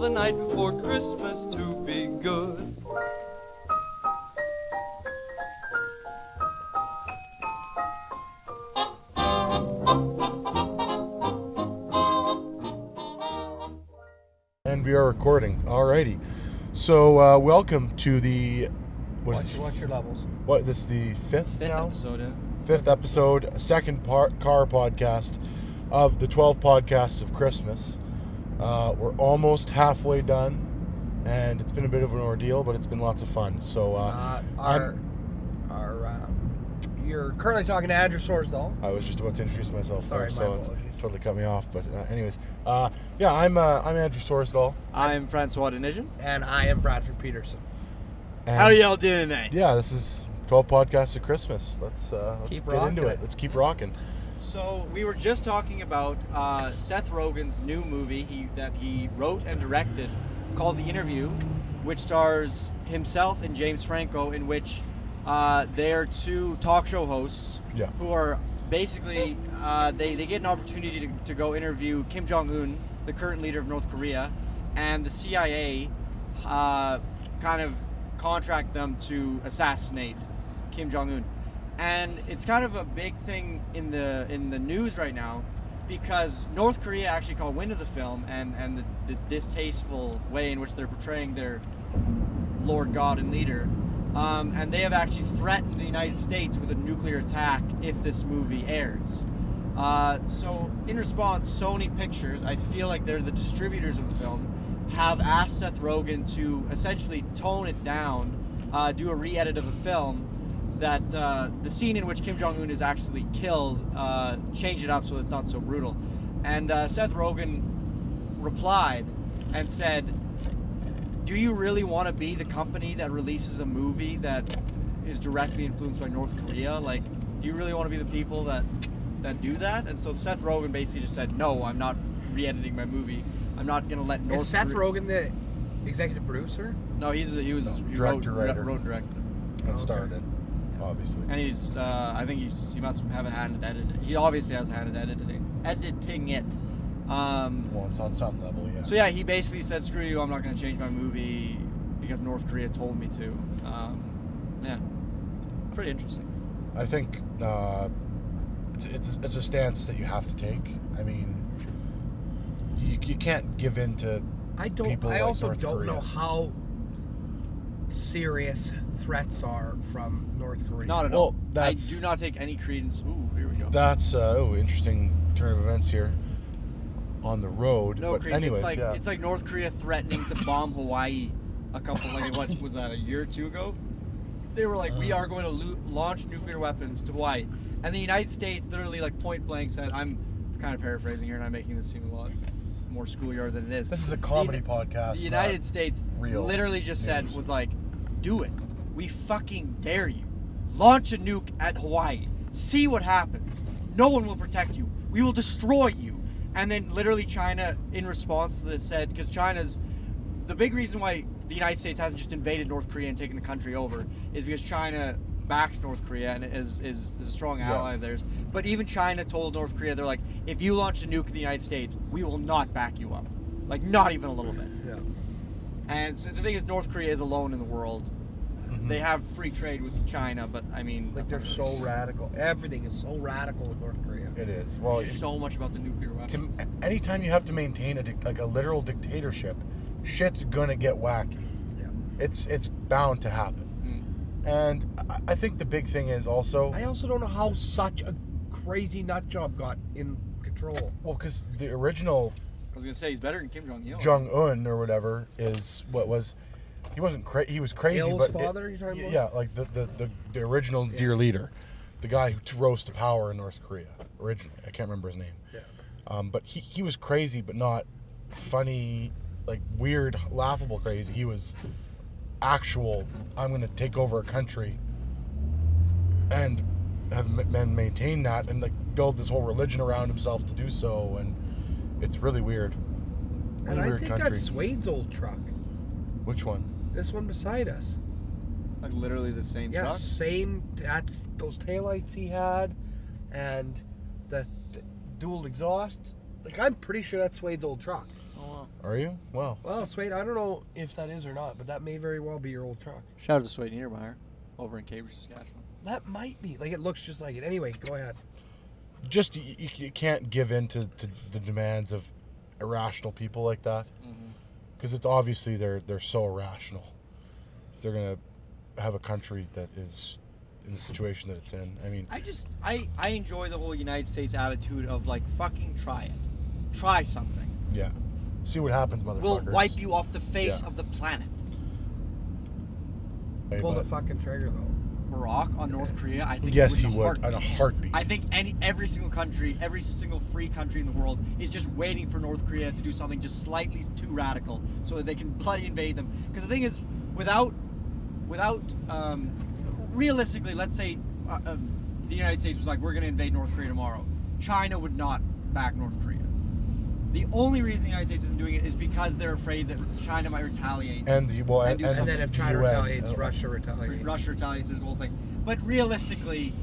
the night before Christmas to be good. And we are recording. Alrighty. So welcome to the What's your levels? What this is the fifth episode, yeah. Fifth episode, second car podcast of the 12 podcasts of Christmas. We're almost halfway done, and it's been a bit of an ordeal, but it's been lots of fun. So you're currently talking to Andrew Sorsdahl. I was just about to introduce myself. Sorry, so my it's apologies. totally cut me off. But anyways, I'm Andrew Sorsdahl. I'm Francois Denisian. And I am Bradford Peterson. And How y'all doing tonight? Yeah, this is 12 podcasts of Christmas. Let's Keep get into rocking it. Let's keep rocking. So we were just talking about Seth Rogen's new movie that he wrote and directed called The Interview, which stars himself and James Franco, in which they are two talk show hosts who are basically they get an opportunity to go interview Kim Jong-un, the current leader of North Korea, and the CIA kind of contract them to assassinate Kim Jong-un. And it's kind of a big thing in the news right now, because North Korea actually caught wind of the film and the distasteful way in which they're portraying their Lord God and leader. And they have actually threatened the United States with a nuclear attack if this movie airs. So in response, Sony Pictures, I feel like they're the distributors of the film, have asked Seth Rogen to essentially tone it down, do a re-edit of the film, that the scene in which Kim Jong-un is actually killed, change it up so it's not so brutal. And Seth Rogen replied and said, "Do you really want to be the company that releases a movie that is directly influenced by North Korea? Like, do you really want to be the people that do that?" And so Seth Rogen basically just said, "No, I'm not re-editing my movie. I'm not going to let North Is Seth Korea..." Rogen the executive producer? No, he wrote and directed it. And starred it, obviously. And he's, I think he must have a hand in editing. He obviously has a hand in editing it. Well, it's on some level, yeah. So yeah, he basically said, "Screw you, I'm not going to change my movie because North Korea told me to." Yeah, pretty interesting. I think it's a stance that you have to take. I mean, you can't give in to people I like also North don't Korea. know how serious threats are from North Korea. Not at Well, all. I that's- do not take any credence. Ooh, here we go. That's interesting turn of events here on the road. No but credence. anyways, It's like North Korea threatening to bomb Hawaii what was that, a year or two ago? They were like, "We are going to launch nuclear weapons to Hawaii," and the United States literally, like, point blank said, I'm kind of paraphrasing here and I'm making this seem a lot more schoolyard than it is. This is a comedy podcast. The United States real literally just said, news. was like, "Do it. We fucking dare you. Launch a nuke at Hawaii. See what happens. No one will protect you. We will destroy you." And then literally China, in response to this, said, because China's, the big reason why the United States hasn't just invaded North Korea and taken the country over is because China backs North Korea and is a strong ally of theirs. But even China told North Korea, they're like, "If you launch a nuke in the United States, we will not back you up." Like, not even a little bit. Yeah. And so the thing is, North Korea is alone in the world. Mm-hmm. They have free trade with China, but I mean, Like, that's they're not so radical. Everything is so radical in North Korea. It is. Well, really so much about the nuclear weapons. anytime you have to maintain a literal dictatorship, shit's gonna get wacky. Yeah. It's bound to happen. And I think the big thing is also, I also don't know how such a crazy nut job got in control. well, because the original I was gonna say he's better than Kim Jong-il. Jong-un or whatever is what was, he wasn't he was crazy, Il's but father, you're talking about? yeah, like the original dear leader, the guy who rose to power in North Korea originally. I can't remember his name. Yeah. But he was crazy, but not funny, like weird, laughable crazy. He was actual, I'm going to take over a country and have maintained that and like build this whole religion around himself to do so. And it's really weird. Really And I weird think country. that's Swade's old truck. Which one? This one beside us. Like literally the same Yeah, truck. same. That's those taillights he had, and the dual exhaust. Like, I'm pretty sure that's Swade's old truck. Oh wow. Are you? Well, Well, Swade, I don't know if that is or not, but that may very well be your old truck. Shout out to Swade Niedermeyer over in Cambridge, Saskatchewan. That might be. Like, it looks just like it. Anyway, go ahead. just you can't give in to the demands of irrational people like that, because it's obviously they're so irrational. If they're gonna have a country that is in the situation that it's in, I mean, I enjoy the whole United States attitude of like fucking try it, try something. yeah, see what happens, motherfuckers. We'll wipe you off the face Yeah. of the planet. Pull the But fucking trigger, though. Barack on North Korea, I think yes, he in a would in a heartbeat. I think every single country, every single free country in the world is just waiting for North Korea to do something just slightly too radical so that they can bloody invade them. Because the thing is, without realistically, let's say the United States was like, we're going to invade North Korea tomorrow. China would not back North Korea. The only reason the United States isn't doing it is because they're afraid that China might retaliate. and the well, And do And then if the China UN, retaliates, Russia retaliates. Russia retaliates, this whole thing. But realistically,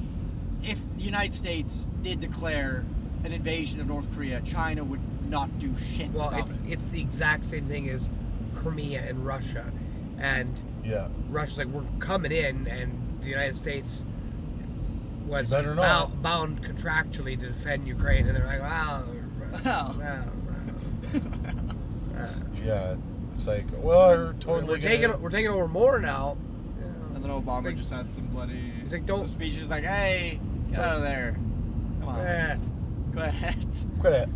if the United States did declare an invasion of North Korea, China would not do shit Well, about it. it's the exact same thing as Crimea and Russia. And yeah, Russia's like, we're coming in, and the United States was Better not. bound contractually to defend Ukraine, and they're like, wow. yeah, it's like, well, we're totally we're taking over more now. And then Obama Like- just had some bloody He's like, don't- some speeches like, hey, get out of there. Come on. Eh. Go ahead. Quit it.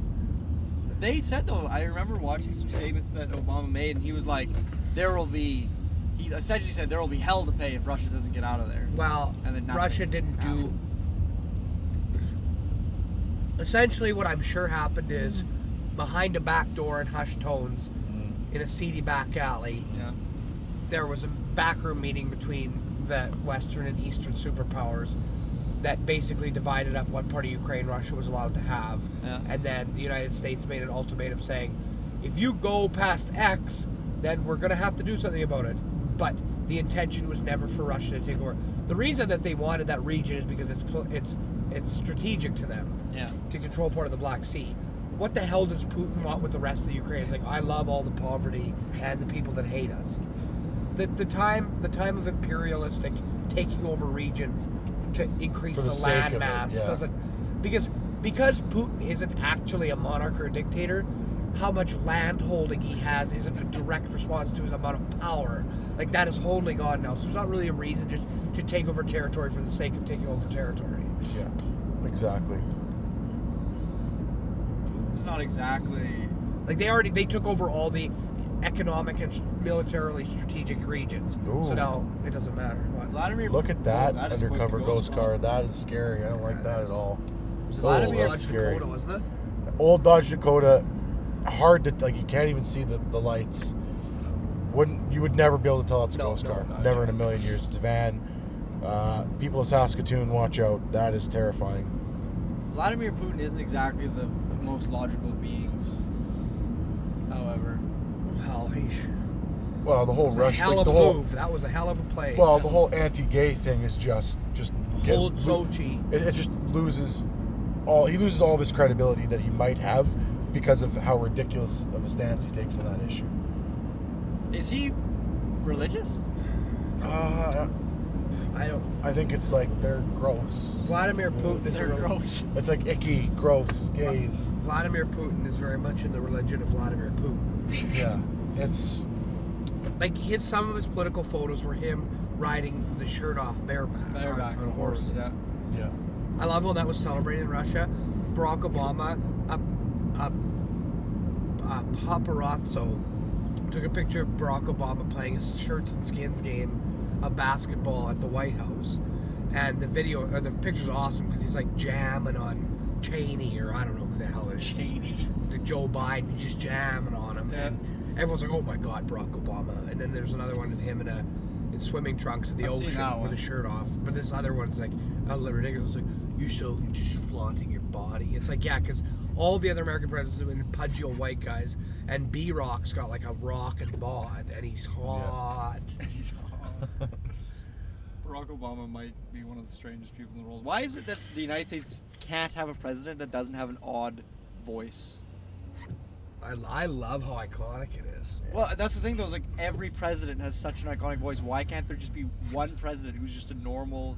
They said, though, I remember watching some statements that Obama made, and he was like, he essentially said there will be hell to pay if Russia doesn't get out of there. Well, And then nothing Russia didn't do. happened. Essentially, what I'm sure happened is behind a back door in hushed tones in a seedy back alley, Yeah. there was a backroom meeting between the Western and Eastern superpowers that basically divided up what part of Ukraine Russia was allowed to have. Yeah. And then the United States made an ultimatum saying, if you go past X, then we're going to have to do something about it. But the intention was never for Russia to take over. The reason that they wanted that region is because it's strategic to them Yeah. to control part of the Black Sea. What the hell does Putin want with the rest of the Ukraine? It's like, I love all the poverty and the people that hate us. The time of imperialistic taking over regions to increase For the the sake land of it, mass yeah. doesn't, because Putin isn't actually a monarch or a dictator. How much land holding he has isn't a direct response to his amount of power. Like, that is holding on now. So there's not really a reason just to take over territory for the sake of taking over territory. Yeah, exactly. It's not exactly. Like, they took over all the economic and militarily strategic regions. Ooh. So now it doesn't matter. What? Vladimir. Look at that, that is quite the undercover ghost car. car. That is scary. I don't like that at all. Was Oh, Vladimir that's Dodge scary. Dakota, wasn't it? Old Dodge Dakota, hard to, like, you can't even see the lights. You would never be able to tell it's a No, ghost no, car. not a Never in a chance. million years. It's a van. People of Saskatoon, watch out. That is terrifying. Vladimir Putin isn't exactly the most logical of beings. However, Well, Well, the whole was a Rush, hell like of the a whole, move. That was a hell of a play. well, the whole anti-gay thing is just Hold Sochi. It just loses all. He loses all of his credibility that he might have because of how ridiculous of a stance he takes on that issue. is he religious? I don't. I think it's like they're gross. Vladimir Putin is They're gross. It's like icky, gross, gays. Vladimir Putin is very much in the religion of Vladimir Putin. Yeah, it's Like, some of his political photos were him riding the shirt off bareback on horses. Yeah. yeah. I love when that was celebrated in Russia. Barack Obama, a paparazzo took a picture of Barack Obama playing a shirts and skins game of basketball at the White House, and the picture's awesome because he's like jamming on Cheney, or I don't know who the hell it is. Cheney. The Joe Biden. He's just jamming on him, Yeah. and everyone's like, "Oh my God, Barack Obama!" And then there's another one of him in swimming trunks at the I've seen ocean that with one. his shirt off. But this other one's like a little ridiculous. Like, you're just flaunting your body. It's like, yeah, because all the other American presidents have been pudgy old white guys, and B-Rock's got like a rock and bod, and he's hot. He's hot. Barack Obama might be one of the strangest people in the world. Why is it that the United States can't have a president that doesn't have an odd voice? I love how iconic it is. Well, that's the thing though. Is like every president has such an iconic voice. Why can't there just be one president who's just a normal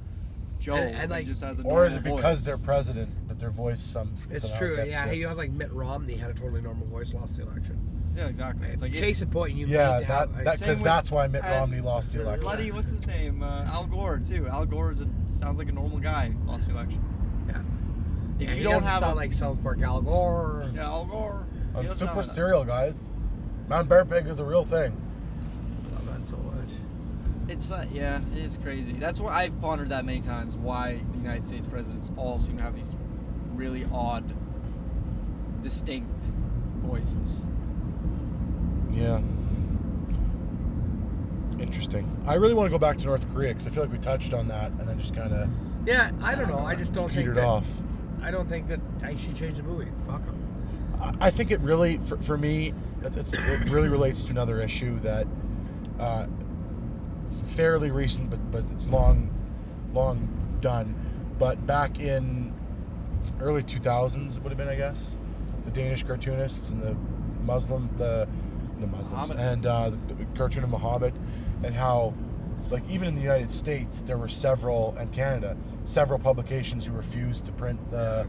Joe And, like, just has a Or is it normal because voice? they're president that their voice It's somehow true. gets Yeah, this? you have like Mitt Romney had a totally normal voice, lost the election. Yeah, exactly. It's like Case in point, you Yeah, need to have, that Same because with- that's why Mitt and Romney lost the election. bloody what's his name? Al Gore too. Al Gore sounds like a normal guy. Lost the election. yeah. If Yeah, you he don't doesn't have sound like South Park Al Gore. yeah, Al Gore. He I'm doesn't super sound like that. serial, guys. Mount Bear Pig is a real thing. I love that so much. It's yeah, it is crazy. That's what I've pondered that many times. Why the United States presidents all seem to have these really odd, distinct voices. Yeah. Interesting. I really want to go back to North Korea because I feel like we touched on that and then just kind of Yeah, I don't know. I just don't think petered that. off. I don't think that I should change the movie. Fuck them. I think it really, for me, it really relates to another issue that fairly recent, but it's long done. But back in early 2000s, it would have been, I guess, the Danish cartoonists and the Muslims Muhammad. and the cartoon of Muhammad, and how, like, even in the United States, there were and Canada, several publications who refused to print the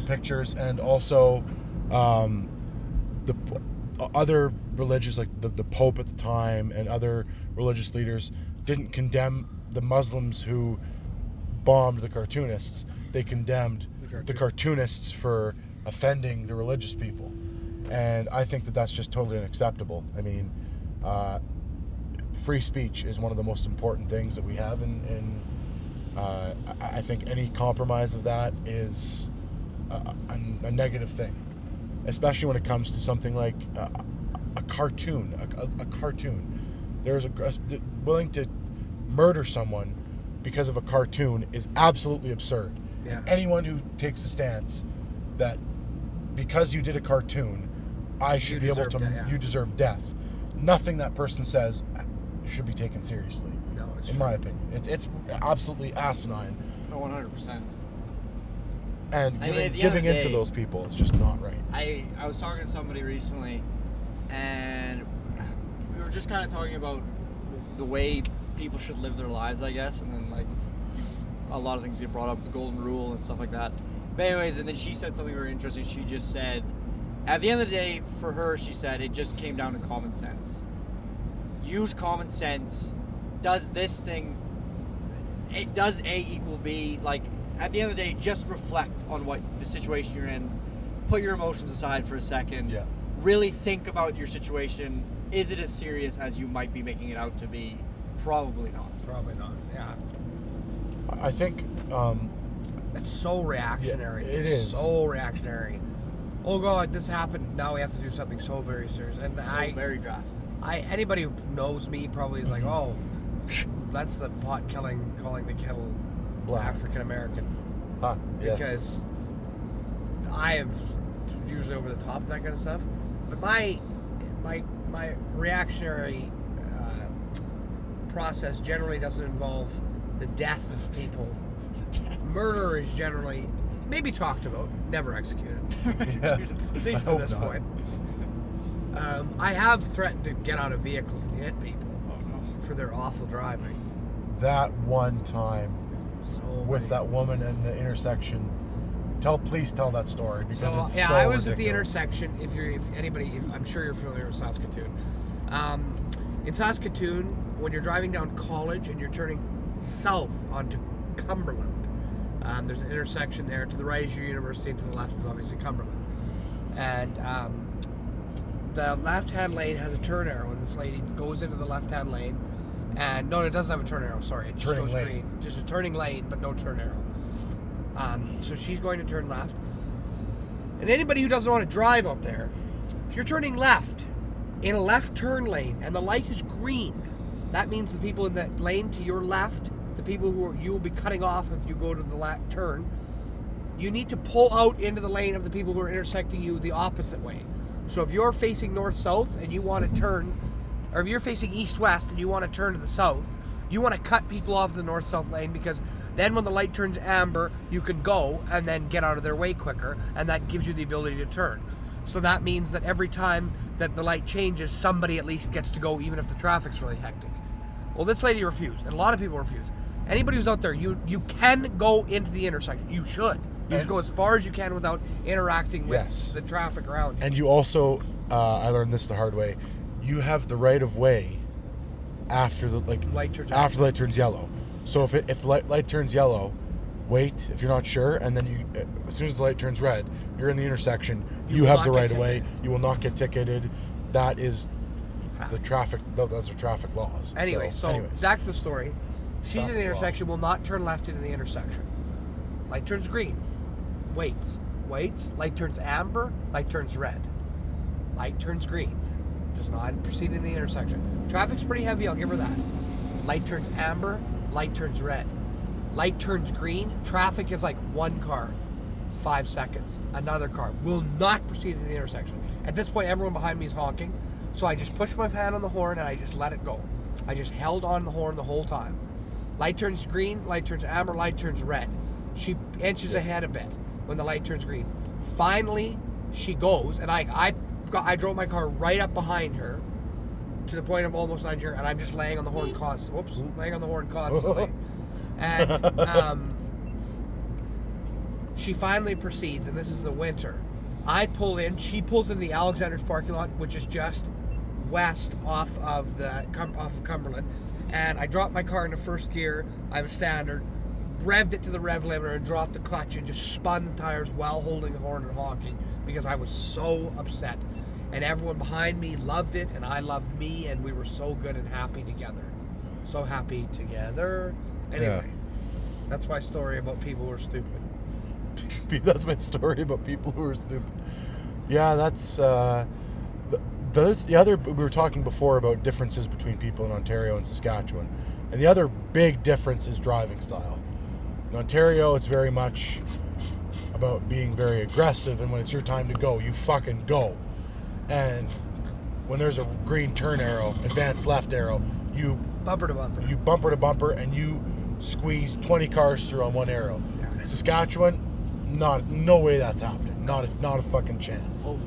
pictures, and also the other religious, like the Pope at the time and other religious leaders, didn't condemn the Muslims who bombed the cartoonists. They condemned the cartoonists for offending the religious people, and I think that that's just totally unacceptable. I mean, free speech is one of the most important things that we have, and I think any compromise of that is a negative thing, especially when it comes to something like a cartoon. A cartoon. There's willing to murder someone because of a cartoon is absolutely absurd. Yeah. And anyone who takes a stance that because you did a cartoon, I should be able to, you deserve death. Nothing that person says should be taken seriously. No, it's in my opinion. It's absolutely asinine. Oh, 100%. And I mean, at the giving end of the into day, those people, it's just not right. I was talking to somebody recently, and we were just kind of talking about the way people should live their lives, I guess, and then like a lot of things get brought up, the golden rule and stuff like that. But anyways, and then she said something very interesting. She just said, at the end of the day, for her, she said it just came down to common sense. Use common sense. Does this thing? It does A equal B? Like, at the end of the day, just reflect on what the situation you're in. Put your emotions aside for a second. Yeah. Really think about your situation. Is it as serious as you might be making it out to be? Probably not. Probably not. Yeah. I think It's so reactionary. Yeah, it It's is. so reactionary. Oh God, this happened. Now we have to do something so very serious. And Very drastic. anybody who knows me probably is like, oh, that's the pot calling the kettle Black. African American. yes. Because I am usually over the top of that kind of stuff. But my reactionary process generally doesn't involve the death of people. Murder is generally maybe talked about, never executed. Yeah. At least I to hope this not. point. I have threatened to get out of vehicles and hit people for their awful driving. That one time So with many. that woman in the intersection. Please tell that story because So, it's yeah, so I was at the ridiculous. intersection. I'm sure you're familiar with Saskatoon. In Saskatoon, when you're driving down College and you're turning south onto Cumberland, there's an intersection there. To the right is your university, and to the left is obviously Cumberland. And the left-hand lane has a turn arrow, and this lady goes into the left-hand lane. And no, it doesn't have a turn arrow. Sorry, it just Turning goes lane. green. Just a turning lane, but no turn arrow. So she's going to turn left. And anybody who doesn't want to drive out there, if you're turning left in a left turn lane and the light is green, that means the people in that lane to your left, the people you will be cutting off if you go to the left turn, you need to pull out into the lane of the people who are intersecting you the opposite way. So if you're facing north-south and you want to turn, or if you're facing east-west and you want to turn to the south, you want to cut people off the north-south lane, because then when the light turns amber, you can go and then get out of their way quicker, and that gives you the ability to turn. So that means that every time that the light changes, somebody at least gets to go, even if the traffic's really hectic. Well, this lady refused, and a lot of people refused. Anybody who's out there, you can go into the intersection. You should. You should go as far as you can without interacting with the traffic around you. And you also, I learned this the hard way, you have the right of way after the light turns yellow. So if the light turns yellow, wait if you're not sure, and then as soon as the light turns red, you're in the intersection. You have the right of way. You will not get ticketed. That is the traffic. Those are traffic laws. Anyway, so back to the story. She's in the intersection. Will not turn left into the intersection. Light turns green. Waits. Light turns amber. Light turns red. Light turns green. Does not proceed in the intersection. Traffic's pretty heavy, I'll give her that. Light turns amber. Light turns red. Light turns green. Traffic is like one car. 5 seconds. Another car. Will not proceed in the intersection. At this point, everyone behind me is honking. So I just pushed my hand on the horn and I just let it go. I just held on the horn the whole time. Light turns green. Light turns amber. Light turns red. She inches ahead a bit when the light turns green. Finally, she goes, and I drove my car right up behind her to the point of almost not sure, and I'm just laying on the horn constantly. And she finally proceeds, and this is the winter. I pull in, she pulls into the Alexander's parking lot, which is just west off of Cumberland, and I drop my car into first gear. I have a standard, revved it to the rev limiter and dropped the clutch and just spun the tires while holding the horn and honking because I was so upset. And everyone behind me loved it, and I loved me, and we were so good and happy together. So happy together. Anyway, that's my story about people who are stupid. That's my story about people who are stupid. Yeah, that's the other. We were talking before about differences between people in Ontario and Saskatchewan, and the other big difference is driving style. In Ontario, it's very much about being very aggressive, and when it's your time to go, you fucking go. And when there's a green turn arrow, advanced left arrow, you bumper to bumper. You bumper to bumper, and you squeeze 20 cars through on one arrow. Yeah. Saskatchewan, no way that's happening. Not a fucking chance. Oh.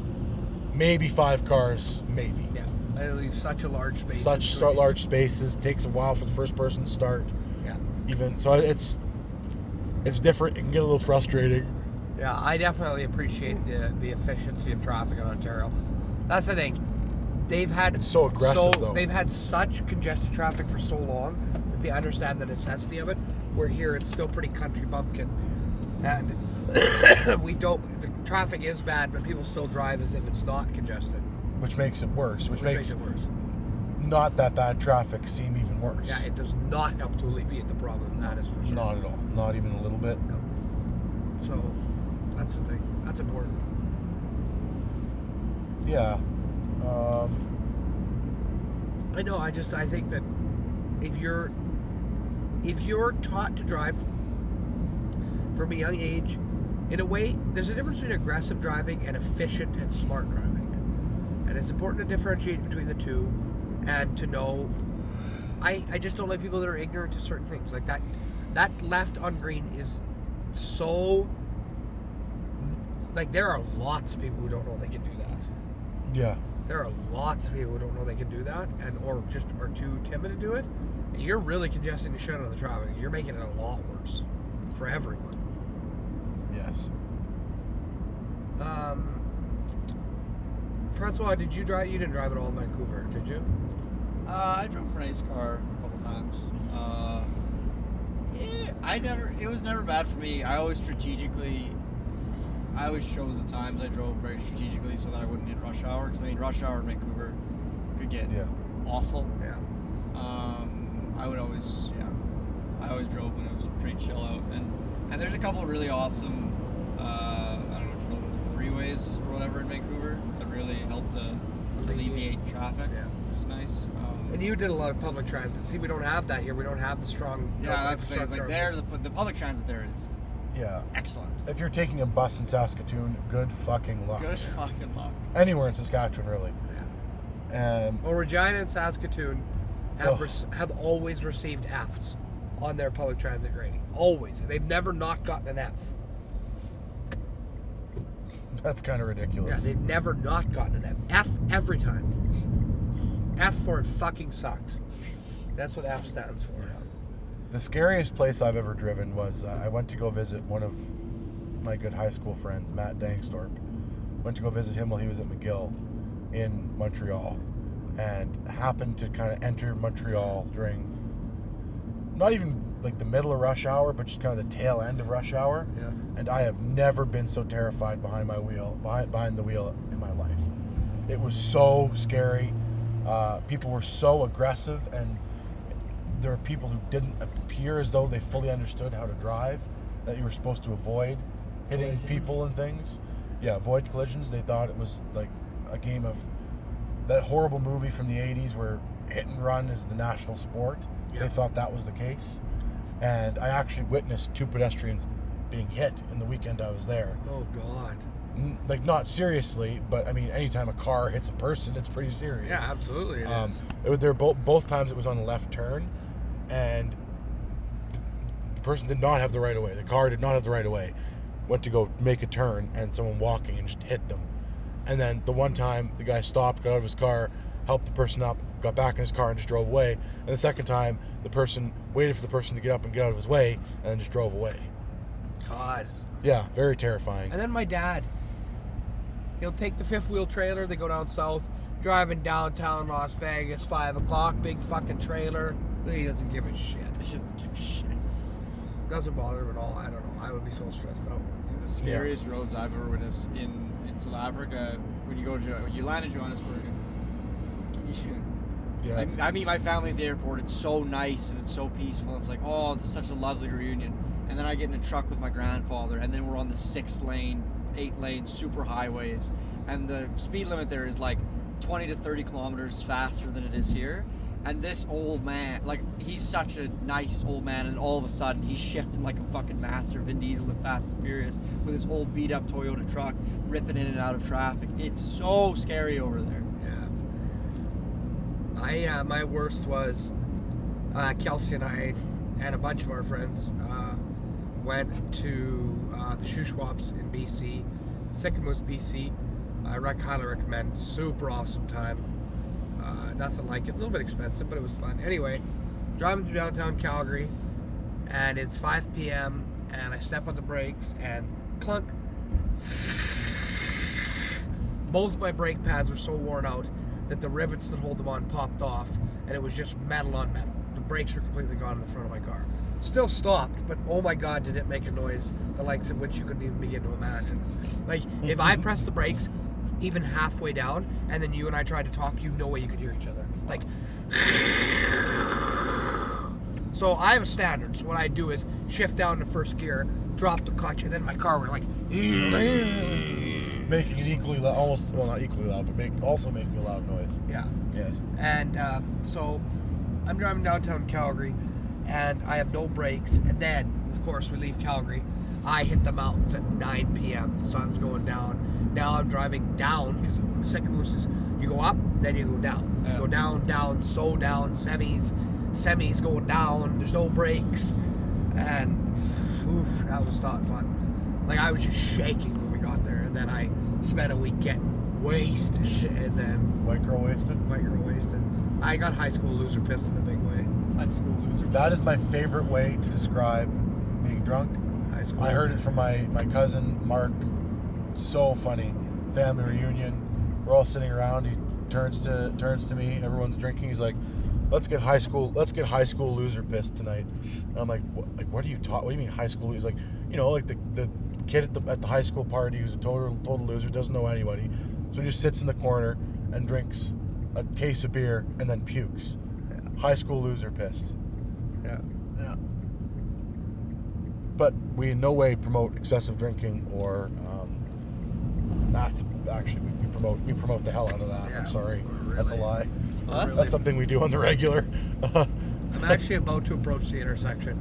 Maybe 5 cars, maybe. Yeah, I leave such a large space. Such large spaces. Takes a while for the first person to start. Yeah. Even so, it's different. It can get a little frustrating. Yeah, I definitely appreciate the efficiency of traffic in Ontario. That's the thing. It's so aggressive, though. They've had such congested traffic for so long that they understand the necessity of it. Where here it's still pretty country bumpkin, and the traffic is bad, but people still drive as if it's not congested. Which makes it worse. Which makes not that bad traffic seem even worse. Yeah, it does not help to alleviate the problem. That is for sure. Not at all. Not even a little bit. No. So that's the thing. That's important. Yeah. I know. I think that if you're taught to drive from a young age, in a way, there's a difference between aggressive driving and efficient and smart driving, and it's important to differentiate between the two, and to know. I just don't like people that are ignorant to certain things like that. That left on green is so. Like, there are lots of people who don't know they can do that. Yeah. There are lots of people who don't know they can do that, or just are too timid to do it. And you're really congesting the shit out of the traffic. You're making it a lot worse for everyone. Yes. Francois, did you drive? You didn't drive at all in Vancouver, did you? I drove for an Ace car a couple times. It was never bad for me. I always chose the times I drove very strategically so that I wouldn't hit rush hour. Because rush hour in Vancouver could get awful. Yeah. I always drove when it was pretty chill out, and there's a couple of really awesome, I don't know what to call them, freeways or whatever in Vancouver that really help to alleviate traffic. Yeah. Which is nice. And you did a lot of public transit. See, we don't have that here. We don't have the strong. Yeah, that's the thing. It's like the public transit there is. Yeah. Excellent. If you're taking a bus in Saskatoon, good fucking luck. Good fucking luck. Anywhere in Saskatchewan, really. Yeah. Well, Regina and Saskatoon have always received Fs on their public transit rating. Always. They've never not gotten an F. That's kind of Yeah, ridiculous. they've never not gotten an F. F every time. F for it fucking sucks. That's what F stands for. The scariest place I've ever driven was I went to go visit one of my good high school friends, Matt Dangstorp. Went to go visit him while he was at McGill in Montreal, and happened to kind of enter Montreal during not even like the middle of rush hour, but just kind of the tail end of rush hour. Yeah. And I have never been so terrified behind the wheel in my life. It was so scary. People were so aggressive, and there were people who didn't appear as though they fully understood how to drive, that you were supposed to avoid hitting people and things. Yeah, avoid collisions. They thought it was like a game of that horrible movie from the 80s where hit and run is the national sport. Yeah. They thought that was the case. And I actually witnessed 2 pedestrians being hit in the weekend I was there. Oh, God. Like, not seriously, but I mean, anytime a car hits a person, it's pretty serious. Yeah, absolutely. It is. There both times it was on the left turn, and the person did not have the right of way. The car did not have the right of way. Went to go make a turn, and someone walking and just hit them. And then the one time the guy stopped, got out of his car, helped the person up, got back in his car and just drove away. And the second time, the person waited for the person to get up and get out of his way, and then just drove away. God. Yeah, very terrifying. And then my dad, he'll take the 5th-wheel trailer. They go down south, driving downtown Las Vegas, 5 o'clock, big fucking trailer. He doesn't give a shit. He doesn't give a shit. Doesn't bother him at all. I don't know. I would be so stressed out. The scariest roads I've ever witnessed in South Africa, when you land in Johannesburg, Yeah, I meet my family at the airport. It's so nice and it's so peaceful. It's like, oh, this is such a lovely reunion. And then I get in a truck with my grandfather, and then we're on the 6-lane, 8-lane super highways, and the speed limit there is like 20 to 30 kilometers faster than it is here. And this old man, like, he's such a nice old man, and all of a sudden he's shifting like a fucking master, Vin Diesel in Fast and Furious, with this old beat up Toyota truck ripping in and out of traffic. It's so scary over there. Yeah. My worst was Kelsey and I and a bunch of our friends went to the Shuswaps in BC, Sycamoose, BC. I highly recommend. Super awesome time. Nothing like it. A little bit expensive, but it was fun. Anyway, driving through downtown Calgary, and it's 5 p.m., and I step on the brakes, and clunk. Both my brake pads were so worn out that the rivets that hold them on popped off, and it was just metal on metal. The brakes were completely gone in the front of my car. Still stopped, but oh my God, did it make a noise, the likes of which you couldn't even begin to imagine. Like, if I pressed the brakes even halfway down, and then you and I tried to talk, no way you could hear each other. Like, so I have a standard. So what I do is shift down to first gear, drop the clutch, and then my car would like making it equally loud, almost, well, not equally loud, but also making a loud noise. Yeah. Yes. And so I'm driving downtown Calgary, and I have no brakes. And then, of course, we leave Calgary. I hit the mountains at 9 p.m. The sun's going down. Now I'm driving down, because Sycamoose is, you go up, then you go down. Yeah. You go down, down, so down, semis going down, there's no brakes. And that was not fun. Like, I was just shaking when we got there. And then I spent a week getting wasted. And then... Micro wasted? I got high school loser pissed in a big way. High school loser. That is my favorite way to describe being drunk. High school I heard it from my cousin Mark. So funny. Family reunion. We're all sitting around. He turns to me. Everyone's drinking. He's like, "Let's get high school loser pissed tonight." And I'm like, "What are you talking? What do you mean high school?" He's like, like the kid at the high school party who's a total loser, doesn't know anybody. So he just sits in the corner and drinks a case of beer and then pukes. Yeah. High school loser pissed. Yeah. Yeah. But we in no way promote excessive drinking or that's actually we promote the hell out of that. Yeah, I'm sorry. really. That's a lie. What? That's something we do on the regular. I'm actually about to approach the intersection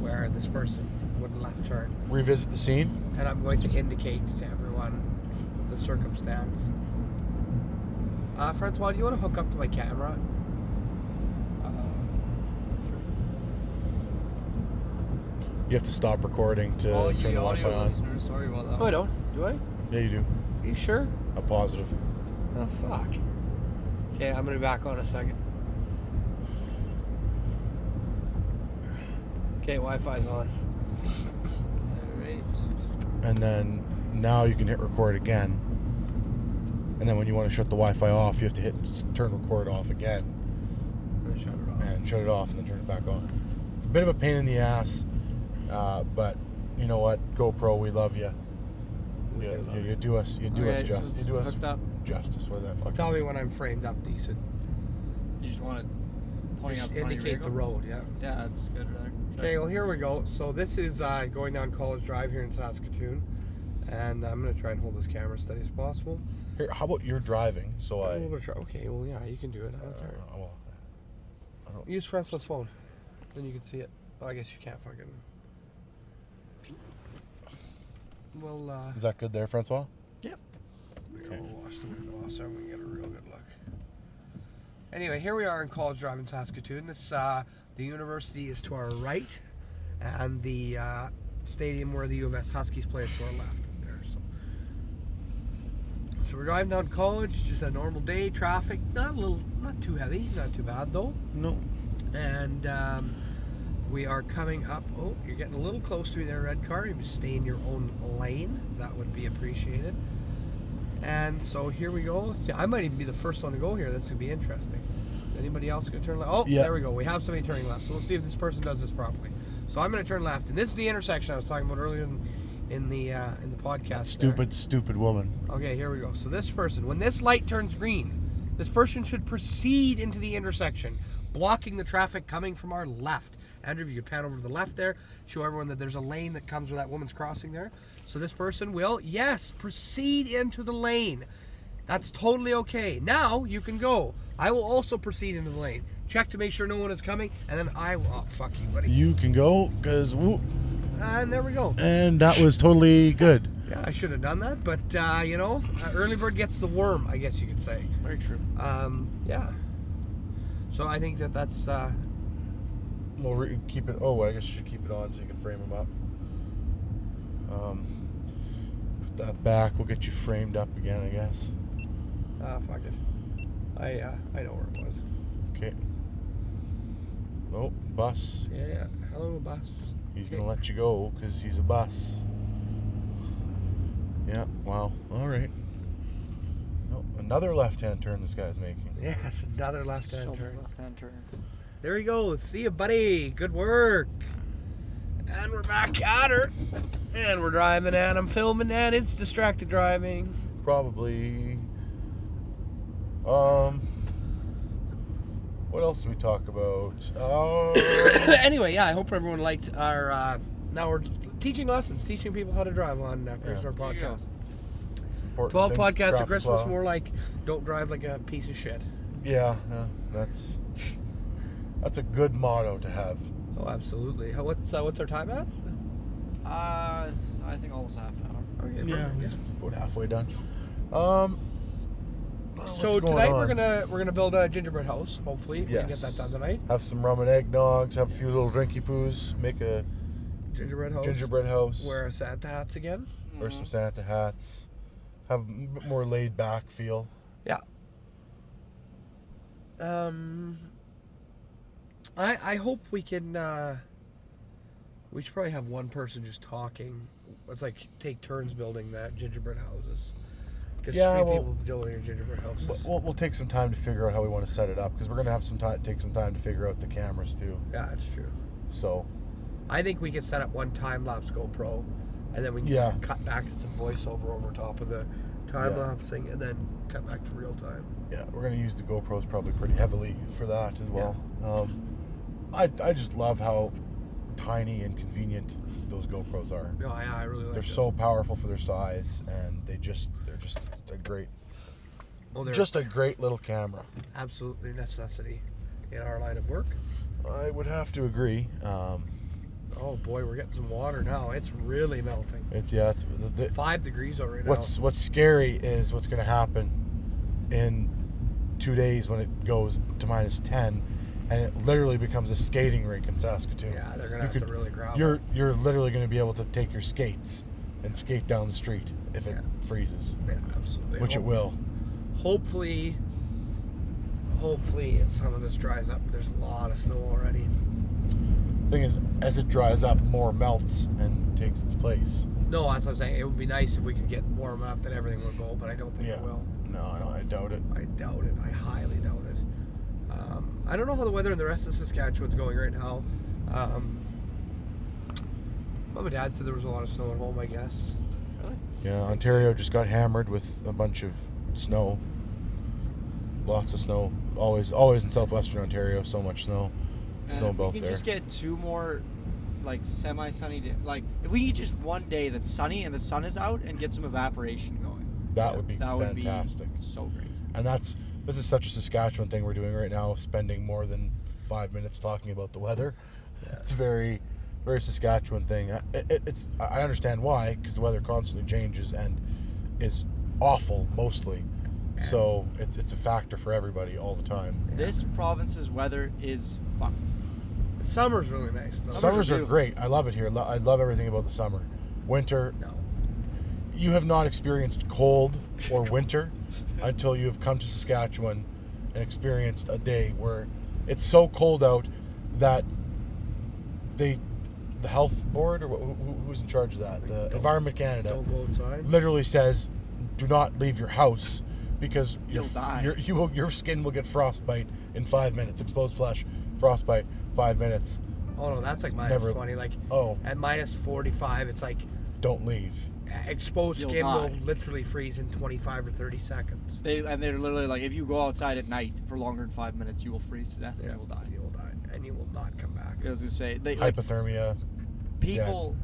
where this person wouldn't left turn. Revisit the scene. And I'm going to indicate to everyone the circumstance. Francois, do you want to hook up to my camera? You have to stop recording to All turn ye the Wi-Fi audio on. listeners, sorry about that. No, I don't. Do I? Yeah, you do. You sure? I'm positive. Oh, fuck. Okay, I'm gonna be back on a second. Okay, Wi-Fi's on. Alright. And then now you can hit record again. And then when you want to shut the Wi-Fi off, you have to hit turn record off again. And shut it off. And shut it off and then turn it back on. It's a bit of a pain in the ass, but you know what? GoPro, we love you. You do us Okay, so justice. it's You do us hooked up. justice. What is that fucking? Tell me when I'm framed up decent. You just want it pointing out Just the front of your indicate the vehicle? road, yeah. Yeah, that's good there. Okay, well here we go. So this is going down College Drive here in Saskatoon, and I'm gonna try and hold this camera as steady as possible. Here, how about you're driving? So A little bit of okay, well yeah, you can do it. I don't care. Well, I don't. Use Francois' phone, then you can see it. Oh, I guess you can't fucking. Well, Is that good there, Francois? Yep. Okay. we'll wash the window off so we can get a real good look. Anyway, here we are in College Drive in Saskatoon. This the university is to our right, and the stadium where the U of S Huskies play is to our left. There, so we're driving down to College. Just a normal day. Traffic not too heavy, not too bad though. No. And we are coming up. Oh, you're getting a little close to me there, red car. You just stay in your own lane. That would be appreciated. And so here we go. See, I might even be the first one to go here. This would be interesting. Is anybody else going to turn left? Oh, Yeah. There we go. We have somebody turning left. So we'll see if this person does this properly. So I'm going to turn left, and this is the intersection I was talking about earlier in the podcast. That there. stupid woman. Okay, here we go. So this person, when this light turns green, this person should proceed into the intersection, blocking the traffic coming from our left. Andrew, if you could pan over to the left there, show everyone that there's a lane that comes where that woman's crossing there. So this person will, yes, proceed into the lane. That's totally okay. Now you can go. I will also proceed into the lane. Check to make sure no one is coming, and then I will. Oh, fuck you, buddy. You can go, because And there we go. and that was totally good. Yeah, I should have done that, but you know, early bird gets the worm, I guess you could say. Very true. Yeah. So I think that's. We'll keep it. Oh, I guess you should keep it on so you can frame them up. Put that back. We'll get you framed up again, I guess. Fuck it. I know where it was. Okay. Oh, bus. Yeah. Hello, bus. He's gonna let you go because he's a bus. Yeah. Wow. All right. Oh, another left-hand turn this guy's making. Yes, another left-hand So turn. left-hand turns. There he goes. See you, buddy. Good work. And we're back at her. And we're driving, and I'm filming, and it's distracted driving. Probably. What else do we talk about? Anyway, yeah, I hope everyone liked our. Now we're teaching lessons, teaching people how to drive on Prehistoric There you go. Podcast. Important 12 things, podcasts at traffic Christmas, law. more like don't drive like a piece of shit. Yeah, that's a good motto to have. Oh, absolutely. What's our time at? I think almost half an hour. Okay, Yeah, perfect, we're about halfway done. So tonight we're gonna build a gingerbread house. Hopefully, we can get Yes. that done tonight. Have some rum and eggnogs. Have a few little drinky poos. Make a Gingerbread house. Wear Wear Santa hats again. some Santa hats. Have a bit more laid back feel. Yeah. I hope we can. We should probably have one person just talking. Let's like take turns building that gingerbread houses. Because Yeah, three well- people building your gingerbread houses. We'll take some time to figure out how we want to set it up because we're gonna have take some time to figure out the cameras too. Yeah, that's true. So I think we could set up one time-lapse GoPro, and then we can Yeah. cut back to some voiceover over top of the time-lapsing, and then cut back to real time. yeah, we're gonna use the GoPros probably pretty heavily for that as well. I just love how tiny and convenient those GoPros are. No, yeah, I really like They're it. so powerful for their size, and they're just a great, They're just a great little camera. absolutely necessity in our line of work. I would have to agree. Oh boy, we're getting some water now. It's really melting. It's 5 degrees already now. what's scary is what's going to happen in 2 days when it goes to -10, and it literally becomes a skating rink in Saskatoon. Yeah, they're gonna have to really grab You're literally going to be able to take your skates and skate down the street if it freezes, Yeah, absolutely. which it will. Hopefully, some of this dries up. There's a lot of snow already. Thing is, as it dries up, more melts and takes its place. No, that's what I'm saying. It would be nice if we could get warm enough that everything would go, but I don't think it will. No, I doubt it. I doubt it. I highly doubt it. I don't know how the weather in the rest of Saskatchewan's going right now. Mom and Dad said there was a lot of snow at home, I guess. Really? Yeah, Ontario just got hammered with a bunch of snow. Lots of snow. Always in southwestern Ontario, so much snow. Snow belt we can there. just get 2 more, like, semi-sunny days. Like, if we need just one day that's sunny and the sun is out and get some evaporation going. That would be that fantastic. Would be so great. And this is such a Saskatchewan thing we're doing right now, spending more than 5 minutes talking about the weather. It's a very, very Saskatchewan thing. I understand why, because the weather constantly changes and is awful mostly. So it's a factor for everybody all the time. This province's weather is fucked. Summer's really nice, though. Summers are beautiful. great. I love it here. I love everything about the summer. Winter, No. you have not experienced cold or winter until you have come to Saskatchewan and experienced a day where it's so cold out that the health board, or who's in charge of that? The Environment Canada Don't go outside. literally says, do not leave your house because You'll die. your skin will get frostbite in 5 minutes. Exposed flesh, frostbite, 5 minutes. Oh, no, that's like minus Never- 20. Like, Oh, at minus 45, it's like don't leave. exposed You'll skin will die. literally freeze in 25 or 30 seconds. They're literally like, if you go outside at night for longer than 5 minutes, you will freeze to death and you will die. You will die, and you will not come back. I was gonna say, like, Hypothermia. people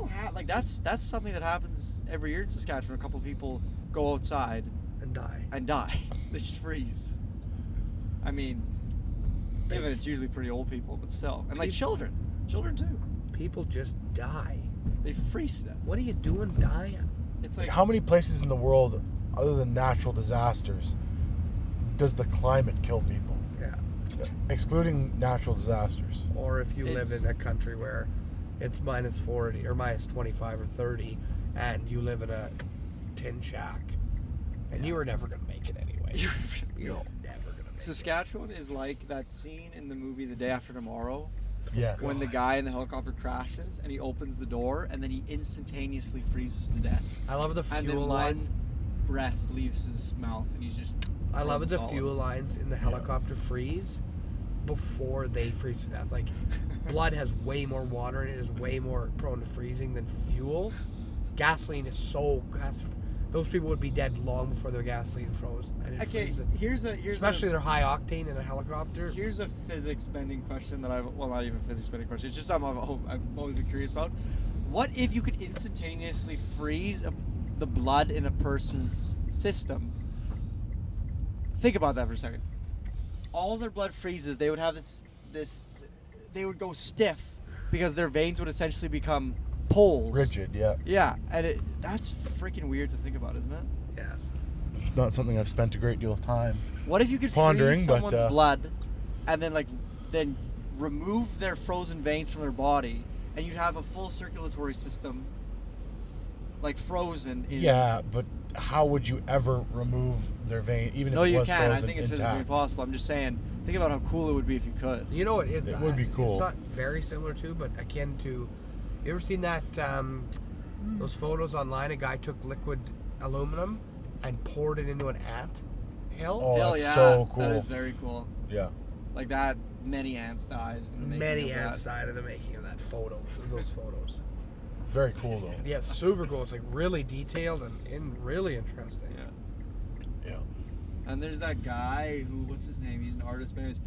have, like, that's something that happens every year in Saskatchewan. A couple of people go outside And die. and die. They just freeze. I mean, given it's usually pretty old people, but still, and like children too. People just die. They freeze to death. What are you doing dying? It's like, How many places in the world, other than natural disasters, does the climate kill people? Yeah. Excluding natural disasters. Or if you It's- live in a country where it's minus 40 or minus 25 or 30 and you live in a tin shack and you were never going to make it anyway. You're never going to make it. Saskatchewan is like that scene in the movie The Day After Tomorrow Yes. when the guy in the helicopter crashes and he opens the door and then he instantaneously freezes to death. I love the And then fuel lines. one breath leaves his mouth and he's just I love frozen the solid. fuel lines in the helicopter freeze before they freeze to death. Like, blood has way more water in it, is way more prone to freezing than fuel. Gasoline is those people would be dead long before their gasoline froze. And it Okay, freezes. Especially they're high octane in a helicopter. Here's a physics bending question that not even physics bending question. It's just something I've always been curious about. What if you could instantaneously freeze the blood in a person's system? Think about that for a second. All of their blood freezes. They would have this. They would go stiff because their veins would essentially become poles. Rigid, yeah. Yeah, and that's freaking weird to think about, isn't it? Yes. Not something I've spent a great deal of time. What if you could Pondering, freeze but, someone's blood and then remove their frozen veins from their body, and you'd have a full circulatory system, like frozen. Yeah, but how would you ever remove their vein, even No, if it you was can. I frozen think it's physically intact? impossible. I'm just saying. Think about how cool it would be if you could. You know what? It would be cool. It's not very similar to, but akin to. You ever seen that? Those photos online. A guy took liquid aluminum and poured it into an ant hill. Oh, Hell that's yeah, so cool. That is very cool. Yeah. Like that, many ants died. In the making Many of ants that. died in the making of that photo. Those photos. Very cool though. Yeah, it's super cool. It's like really detailed and really interesting. Yeah. Yeah. And there's that guy who, what's his name? He's an artist, but anyways,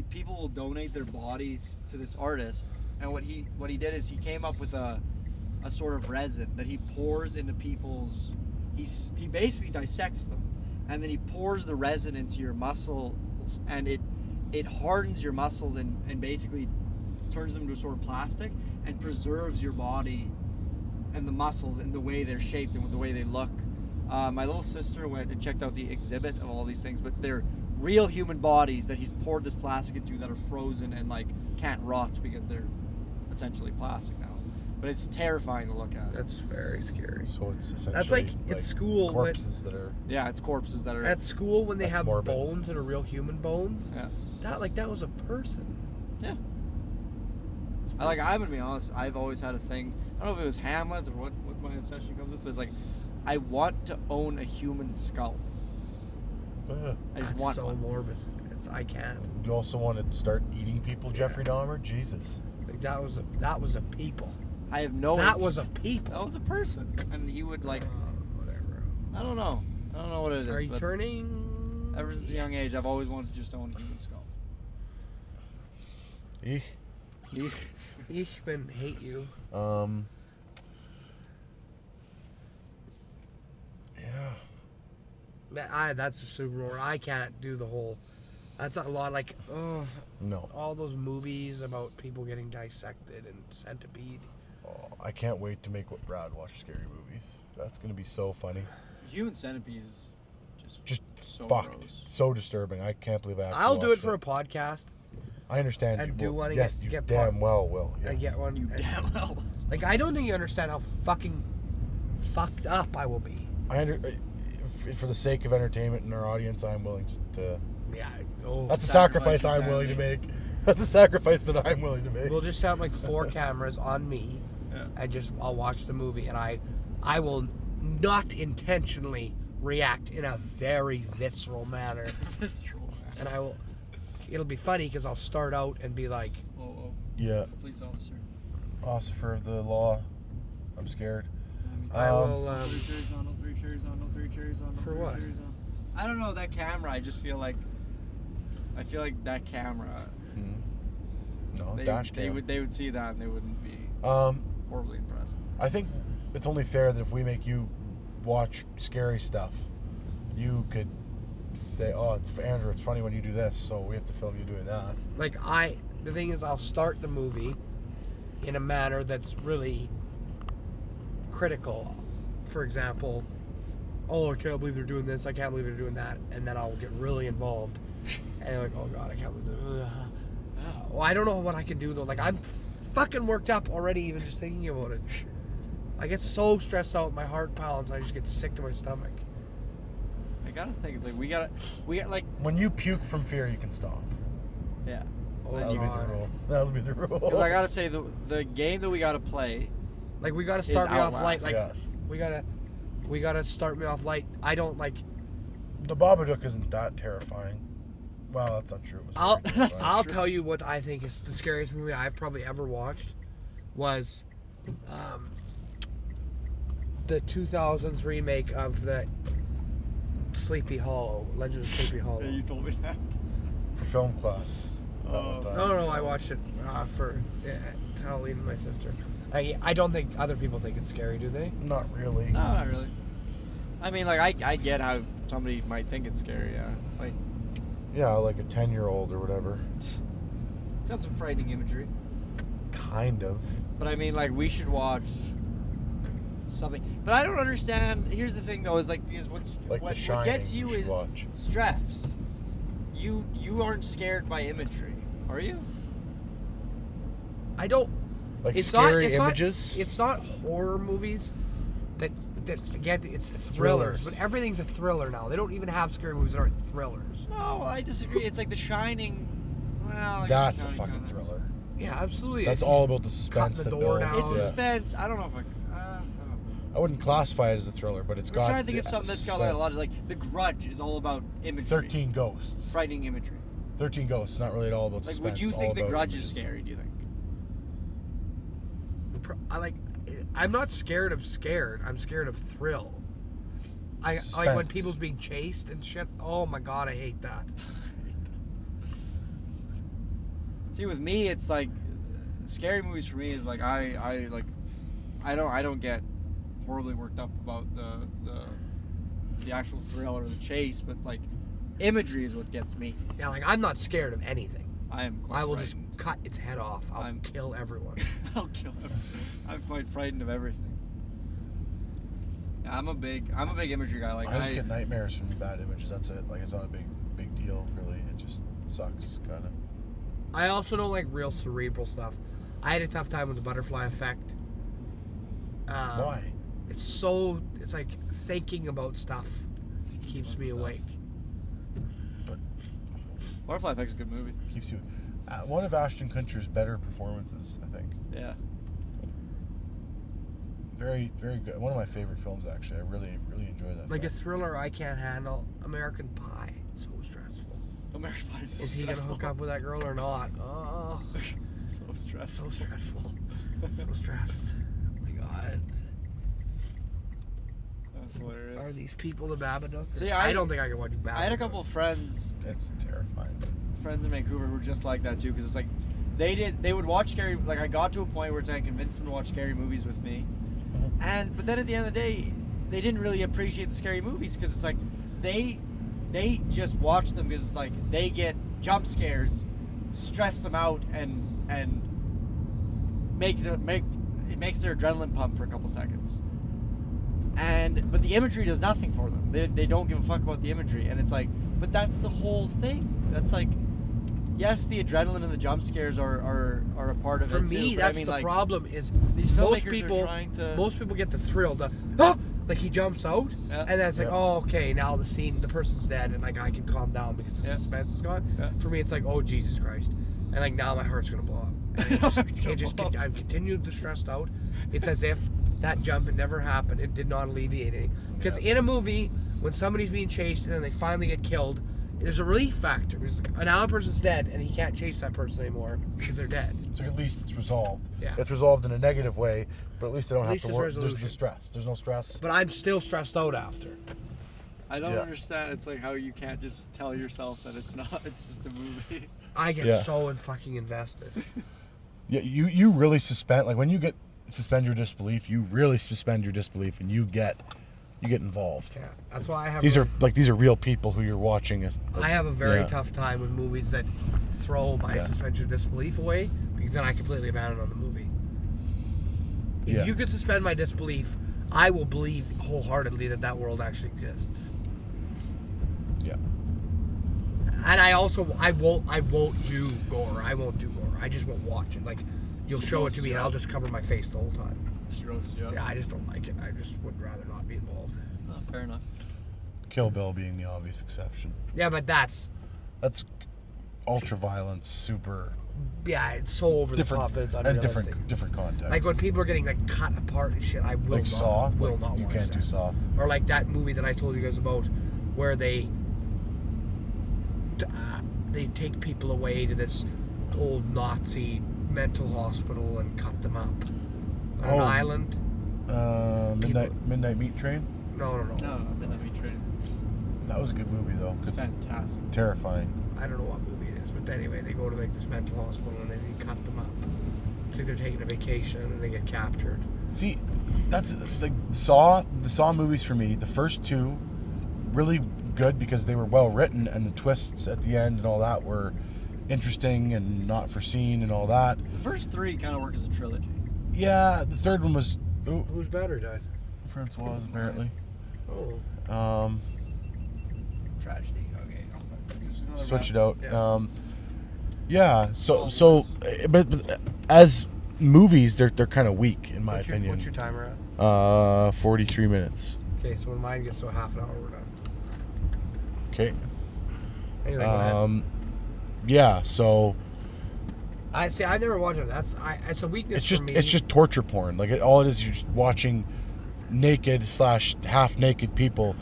people will donate their bodies to this artist, and what he did is he came up with a sort of resin that he pours into people's. He basically dissects them, and then he pours the resin into your muscles, and it hardens your muscles and basically turns them to a sort of plastic and preserves your body and the muscles and the way they're shaped and the way they look. My little sister went and checked out the exhibit of all these things, but they're real human bodies that he's poured this plastic into that are frozen and like can't rot because they're essentially plastic now. but it's terrifying to look at. That's very scary. So it's essentially That's like at school. corpses that are. Yeah, it's corpses that are. At school, when they That's have morbid. bones that are real human bones, Yeah. that was a person. Yeah. I'm gonna be honest. I've always had a thing. I don't know if it was Hamlet or what my obsession comes with, but it's like, I want to own a human skull. I just That's want so one. morbid. I can't. Do you also want to start eating people, Jeffrey Dahmer? Jesus. Like, that was a people. I have no. That was a people. That was a person, and he would like. Whatever. I don't know what it is. Are you but turning? ever since a young age, I've always wanted to just own a human skull. Eek. Ich bin hate you. Yeah. That's a super morbid. I can't do the whole. That's a lot. Like, No. all those movies about people getting dissected and centipede. Oh, I can't wait to make what Brad watch scary movies. That's gonna be so funny. Human centipede is just so fucked. gross. So disturbing. I can't believe I actually I'll do it watched for a podcast. I understand and you do will. wanna Yes, get- you get damn part- well will. Yes. I get one. You and- damn well. Like, I don't think you understand how fucking fucked up I will be. For the sake of entertainment in our audience, I'm willing to. Yeah. That's a Sacrifice sacrifice your I'm willing to sanity. make. That's a sacrifice that I'm willing to make. We'll just have like 4 cameras on me. Yeah. I'll watch the movie, and I will not intentionally react in a very visceral manner. Visceral. And it'll be funny because I'll start out and be like, Oh, Yeah, police officer. officer of the law. I'm scared. I will, No 3 cherries on, no 3 cherries on, no 3 cherries on, no For 3 what? cherries on. I don't know, that camera, I feel like that camera, No, they dash cam. would see that and they wouldn't be horribly impressed. I think it's only fair that if we make you watch scary stuff, you could say, "Oh, it's Andrew. It's funny when you do this, so we have to film you doing that." like the thing is, I'll start the movie in a manner that's really critical. For example, oh, I can't believe they're doing this. I can't believe they're doing that, and then I'll get really involved. And like, oh god, I can't believe. Well, I don't know what I can do though. Like, I'm fucking worked up already, even just thinking about it. I get so stressed out, my heart pounds. I just get sick to my stomach. I gotta think, it's like, we got like, When you puke from fear, you can stop. yeah. Oh, Then That'll you be can the God. rule. That'll be the rule. Because I gotta say, the game that we gotta play, Like, we gotta start me off Outlast. light. Like, Yeah. we gotta start me off light. I don't like. The Babadook isn't that terrifying. Well, that's not true. It was I'll very terrifying. I'll tell you what I think is the scariest movie I've probably ever watched was the 2000s remake of the Sleepy Hollow, Legend of Sleepy Hollow. you told me that. For film class. Oh, No, I watched it for Halloween with my sister. I don't think other people think it's scary, do they? Not really. No, not really. I mean, like, I get how somebody might think it's scary, yeah. Like, Yeah, like a 10-year-old or whatever. it's got some frightening imagery. Kind of. But I mean, like, we should watch something. But I don't understand. Here's the thing, though, is like, because Like what The gets Shining, you you should is watch. stress. You aren't scared by imagery, are you? I don't. Like It's scary not, images. It's not horror movies that get it's Thrillers. But everything's a thriller now. They don't even have scary movies that aren't thrillers. No, I disagree. It's like The Shining. Well, I guess That's The a Shining fucking kinda- thriller. Yeah, absolutely. That's It's all just about the suspense cutting the that door builds. down. It's Yeah. suspense. I don't know if I don't know. I wouldn't classify it as a thriller, but it's I'm got. trying to think of the something that's got like, a lot of suspense. like The Grudge is all about imagery. 13 Ghosts. Frightening imagery. 13 Ghosts. Not really at all about Like, suspense. would you all think The about Grudge images. is scary? Do you think? I'm not scared of scared. I'm scared of thrill. I like when Suspense. people's being chased and shit. Oh my god, I hate that. See, with me, it's like scary movies for me is like I don't get horribly worked up about the actual thrill or the chase, but like imagery is what gets me. Yeah, like I'm not scared of anything. I am quite I will frightened. just cut its head off. I'll kill everyone. I'll kill him. I'm quite frightened of everything. Yeah, I'm a big imagery guy. Like I just get nightmares from bad images. That's it. Like it's not a big deal, really. It just sucks, kind of. I also don't like real cerebral stuff. I had a tough time with the Butterfly Effect Why? It's like thinking about stuff keeps me awake. But Butterfly Effect's a good movie. keeps you. One of Ashton Kutcher's better performances, I think. Yeah. Very, very good. One of my favorite films, actually. I really, really enjoy that. Like a film. thriller I can't handle. American Pie. So stressful. American Pie is so Is he gonna stressful. hook up with that girl or not? Oh, So stressful. so stressful. So stressed. Oh my god. That's hilarious. Are these people the Babadook? See, I don't think I can watch Babadook. I had a couple of friends It's terrifying. in Vancouver who were just like that too, because it's like they would watch scary. Like I got to a point where it's like I convinced them to watch scary movies with me, but then at the end of the day, they didn't really appreciate the scary movies because it's like they just watch them because like they get jump scares, stress them out, and it makes their adrenaline pump for a couple seconds. But the imagery does nothing for them. They don't give a fuck about the imagery, and it's like, but that's the whole thing. That's like, yes, the adrenaline and the jump scares are a part of For it me, too. But that's I mean, the like, problem. Is these most filmmakers people, are trying to. most people get the thrill. Like he jumps out, Yeah. and then it's like, Yeah. oh, okay, now the person's dead, and like I can calm down because the Yeah. suspense is gone. Yeah. For me, it's like, oh Jesus Christ, and like now my heart's gonna blow up. And I'm continued to stressed out. It's as if that jump had never happened. It did not alleviate any. Because in a movie, when somebody's being chased and then they finally get killed, there's a relief factor. Because another person's dead and he can't chase that person anymore because they're dead. So at least it's resolved. Yeah. It's resolved in a negative way, but at least I don't At have least to there's worry. There's resolution. no stress. There's no stress. But I'm still stressed out after. I don't Yeah. understand. It's like how you can't just tell yourself that it's not. It's just a movie. I get Yeah. so fucking invested. Yeah, you really suspend, like when you get suspend your disbelief, you really suspend your disbelief, and you get involved. Yeah, that's why I have. These are real people who you're watching. I have a very Yeah. tough time with movies that throw my Yeah. suspension of disbelief away because then I completely abandon on the movie. If Yeah. you could suspend my disbelief, I will believe wholeheartedly that world actually exists. Yeah. And I won't do gore. I won't do gore. I just won't watch it. Like you'll show it to me and I'll just cover my face the whole time. Just roast you up. Yeah, I just don't like it. I just would rather not be involved. Oh, fair enough. Kill Bill being the obvious exception. Yeah, but that's Ultra violence, super it's so over the top and it's unrealistic. different context. Like when people are getting like cut apart and shit, I will like not, Saw, will like, not you watch can't that. do Saw. Or like that movie that I told you guys about, where they take people away to this old Nazi mental hospital and cut them up on an Oh. island. Midnight Meat Train. No. No, Midnight Meat Train. That was a good movie though. It's fantastic. Terrifying. I don't know what movie it is, but anyway, they go to like this mental hospital and then they cut them up. It's like they're taking a vacation and they get captured. See, that's the Saw movies for me. The first two, really good because they were well written and the twists at the end and all that were interesting and not foreseen and all that. The first three kind of work as a trilogy. Yeah, the third one was Who's better, Dad? Francois apparently. Oh. Tragedy. Okay. Switch it out. Yeah. But as movies, they're kind of weak in my opinion. What's your timer at? 43 minutes. Okay, so when mine gets to half an hour, we're done. Okay. Anyway, go ahead. Yeah. So I never watched it. It's a weakness it's just for me. it's just torture porn. Like all it is, you're just watching naked / half naked people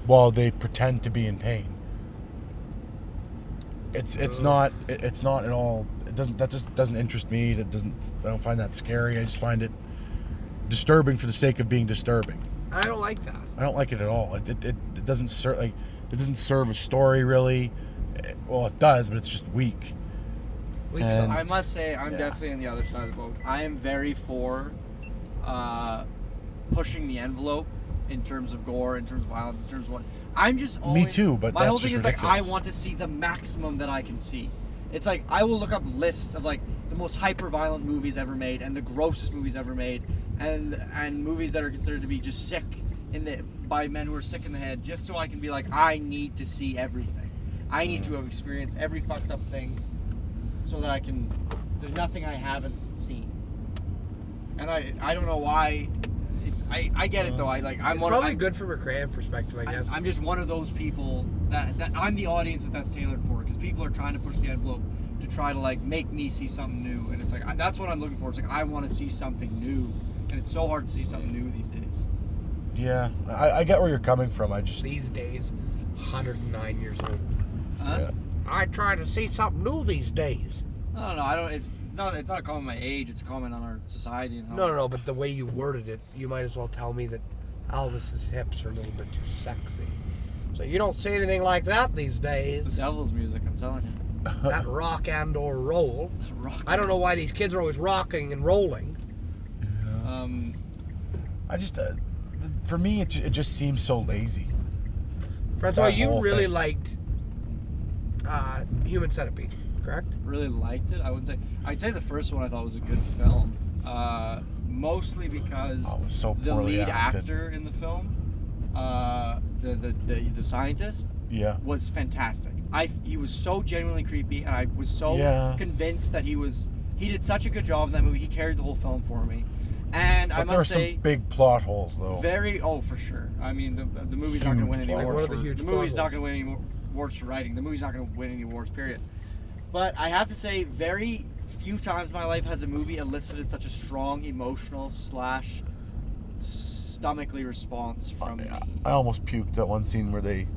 while they pretend to be in pain. It's not at all. That just doesn't interest me. I don't find that scary. I just find it disturbing for the sake of being disturbing. I don't like that. I don't like it at all. It doesn't serve it doesn't serve a story really. Well, it does, but it's just weak. And- I must say, I'm Yeah. definitely on the other side of the boat. I am very for pushing the envelope in terms of gore, in terms of violence, in terms of what. I'm just always, Me too, but my that's whole thing just is like I ridiculous. want to see the maximum that I can see. It's like I will look up lists of like the most hyper violent movies ever made and the grossest movies ever made and movies that are considered to be just sick by men who are sick in the head, just so I can be like, I need to see everything. I need to have experienced every fucked up thing so that I can. There's nothing I haven't seen. And I don't know why I get it though. I'm It's probably good from a creative perspective, I guess. I'm just one of those people that I'm the audience that's tailored for, because people are trying to push the envelope to try to like make me see something new, and it's like that's what I'm looking for. It's like I want to see something new, and it's so hard to see something new these days. Yeah, I get where you're coming from. I just These days, 109 years old. Huh? Yeah. I try to see something new these days. I don't know. I don't. It's not a comment on my age. It's a comment on our society. And how, No, but the way you worded it, you might as well tell me that Elvis's hips are a little bit too sexy. So you don't see anything like that these days. It's the devil's music. I'm telling you. That rock and or roll. Rock. I don't know why these kids are always rocking and rolling. I just for me it just seems so lazy. Francois, That you whole really thing. liked Human Centipede, correct? Really liked it. I'd say the first one I thought was a good film. Mostly because Oh, it was so the poorly lead acted. actor in the film, the scientist, Yeah. was fantastic. He was so genuinely creepy, and I was so Yeah. convinced that he did such a good job in that movie. He carried the whole film for me. And I But there are must say, some big plot holes though. for sure. I mean, the movie's not going to Huge win any plot awards. holes. What are the huge The movie's plot not going to win any awards for writing. The movie's not going to win any awards, period. But I have to say, very few times in my life has a movie elicited such a strong emotional / stomachly response from me. I almost puked that one scene where they.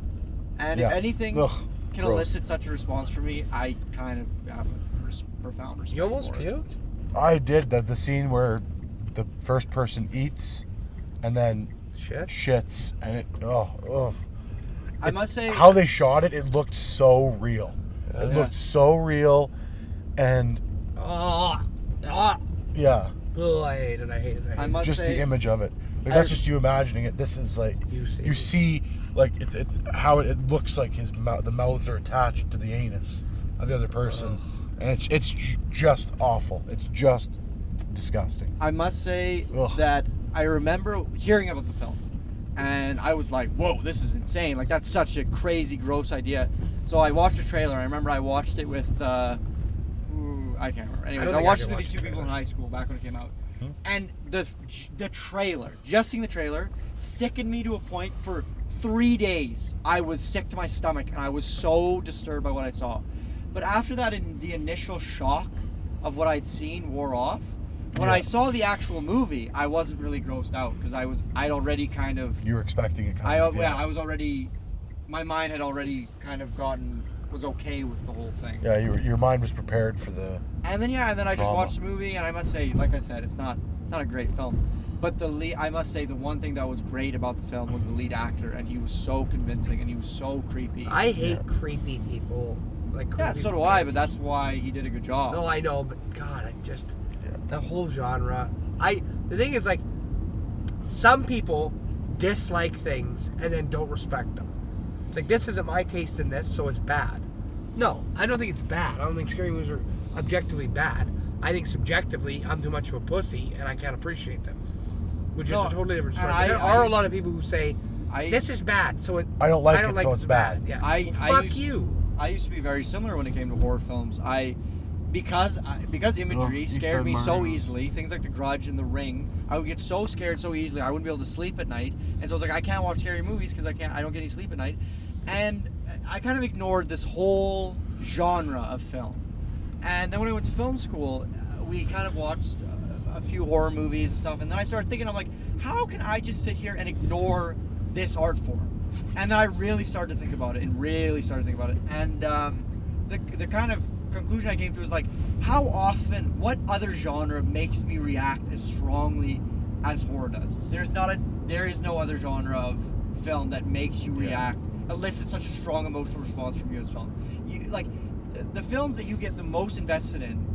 And Yeah. if anything Ugh, can gross. elicit such a response from me, I kind of have a profound respect You almost for it. puked? I did the scene where the first person eats and then Shit. shits and it. I It's- must say, how they shot it. It looked so real. It Yeah. looked so real, and Oh, yeah, I hate it. I hate it. I must just say, the image of it. Like that's just you imagining it. This is like you see like it's how it looks like his mouth. The mouths are attached to the anus of the other person, and it's just awful. It's just disgusting. I must say Ugh. that I remember hearing about the film, and I was like, whoa, this is insane. Like, that's such a crazy, gross idea. So I watched the trailer. I remember I watched it with, I can't remember. Anyways, don't I think watched I it can with these watch two people in the high school back when it came out. And the trailer, just seeing the trailer, sickened me to a point for 3 days. I was sick to my stomach, and I was so disturbed by what I saw. But after that, the initial shock of what I'd seen wore off. When Yeah. I saw the actual movie, I wasn't really grossed out because I'd already kind of, You were expecting it. I was already, my mind had already kind of was okay with the whole thing. Yeah, your mind was prepared for the. And then I just Drama. watched the movie, and I must say, like I said, it's not a great film. But I must say, the one thing that was great about the film was the lead actor, and he was so convincing, and he was so creepy. I hate creepy people. Like Yeah, creepy so do I, but that's why he did a good job. No, I know, but God, I just the whole genre. The thing is, like, some people dislike things and then don't respect them. It's like, this isn't my taste in this, so it's bad. No, I don't think it's bad. I don't think scary movies are objectively bad. I think subjectively, I'm too much of a pussy and I can't appreciate them, which is No, a totally different story. and There are a lot of people who say this is bad, so I don't like it, so it's bad. Yeah, I fuck used- you. I used to be very similar when it came to horror films. Because imagery you scared said me so mine. easily, things like The Grudge and The Ring, I would get so scared so easily I wouldn't be able to sleep at night. And so I was like, I can't watch scary movies because I don't get any sleep at night. And I kind of ignored this whole genre of film. And then when I went to film school, we kind of watched a few horror movies and stuff. And then I started thinking, I'm like, how can I just sit here and ignore this art form? And then I really started to think about it. And the kind of conclusion I came to is like, how often, what other genre makes me react as strongly as horror does? There is no other genre of film that makes you react, elicits such a strong emotional response from you as film. The films that you get the most invested in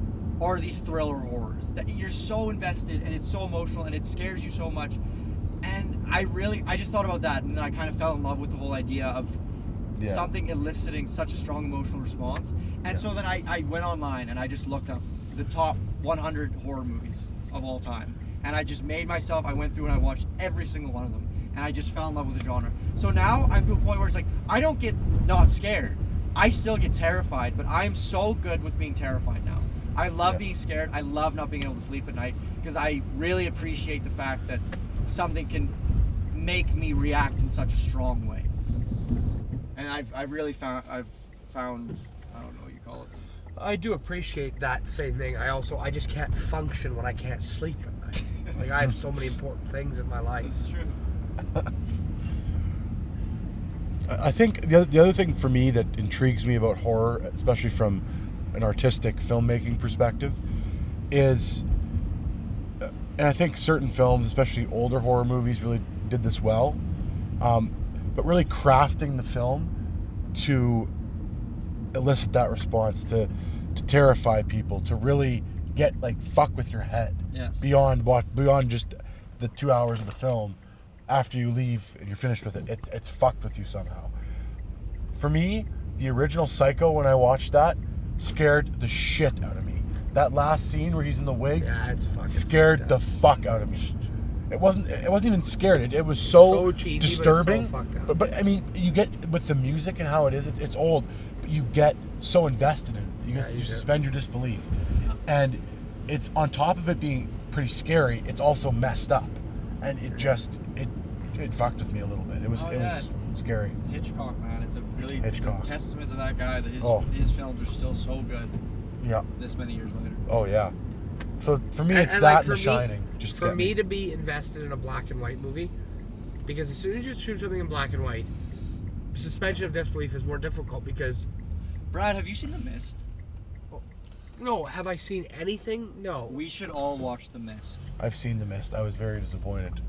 are these thriller horrors that you're so invested and it's so emotional and it scares you so much. And I just thought about that, and then I kind of fell in love with the whole idea of something eliciting such a strong emotional response. And so then I went online and I just looked up the top 100 horror movies of all time. And I just I went through and I watched every single one of them. And I just fell in love with the genre. So now I'm to a point where it's like, I don't get not scared. I still get terrified, but I'm so good with being terrified now. I love being scared. I love not being able to sleep at night because I really appreciate the fact that something can make me react in such a strong way. And I've really found I don't know what you call it. I do appreciate that same thing. I just can't function when I can't sleep at night. Like, I have so many important things in my life. That's true. I think the other thing for me that intrigues me about horror, especially from an artistic filmmaking perspective, is, and I think certain films, especially older horror movies, really did this well, but really crafting the film to elicit that response, to terrify people, to really get, like, fuck with your head. Yes. Beyond just the 2 hours of the film. After you leave and you're finished with it, it's fucked with you somehow. For me, the original Psycho, when I watched that, scared the shit out of me. That last scene where he's in the wig, Yeah, it's fucking scared the fuck out of me. It wasn't even scared. It was so cheesy, disturbing. but it's so fucked up. But I mean, you get with the music and how it is. It's old, but you get so invested in it. You do. suspend your disbelief, and it's on top of it being pretty scary. It's also messed up, and it fucked with me a little bit. It was scary. Hitchcock, man, it's a Hitchcock. testament to that guy that his films are still so good. Yeah. This many years later. Oh yeah. So for me, it's And that like, and The Shining. Just for get me to be invested in a black and white movie, because as soon as you shoot something in black and white, suspension of disbelief is more difficult because. Brad, have you seen The Mist? No, have I seen anything? No. We should all watch The Mist. I've seen The Mist. I was very disappointed.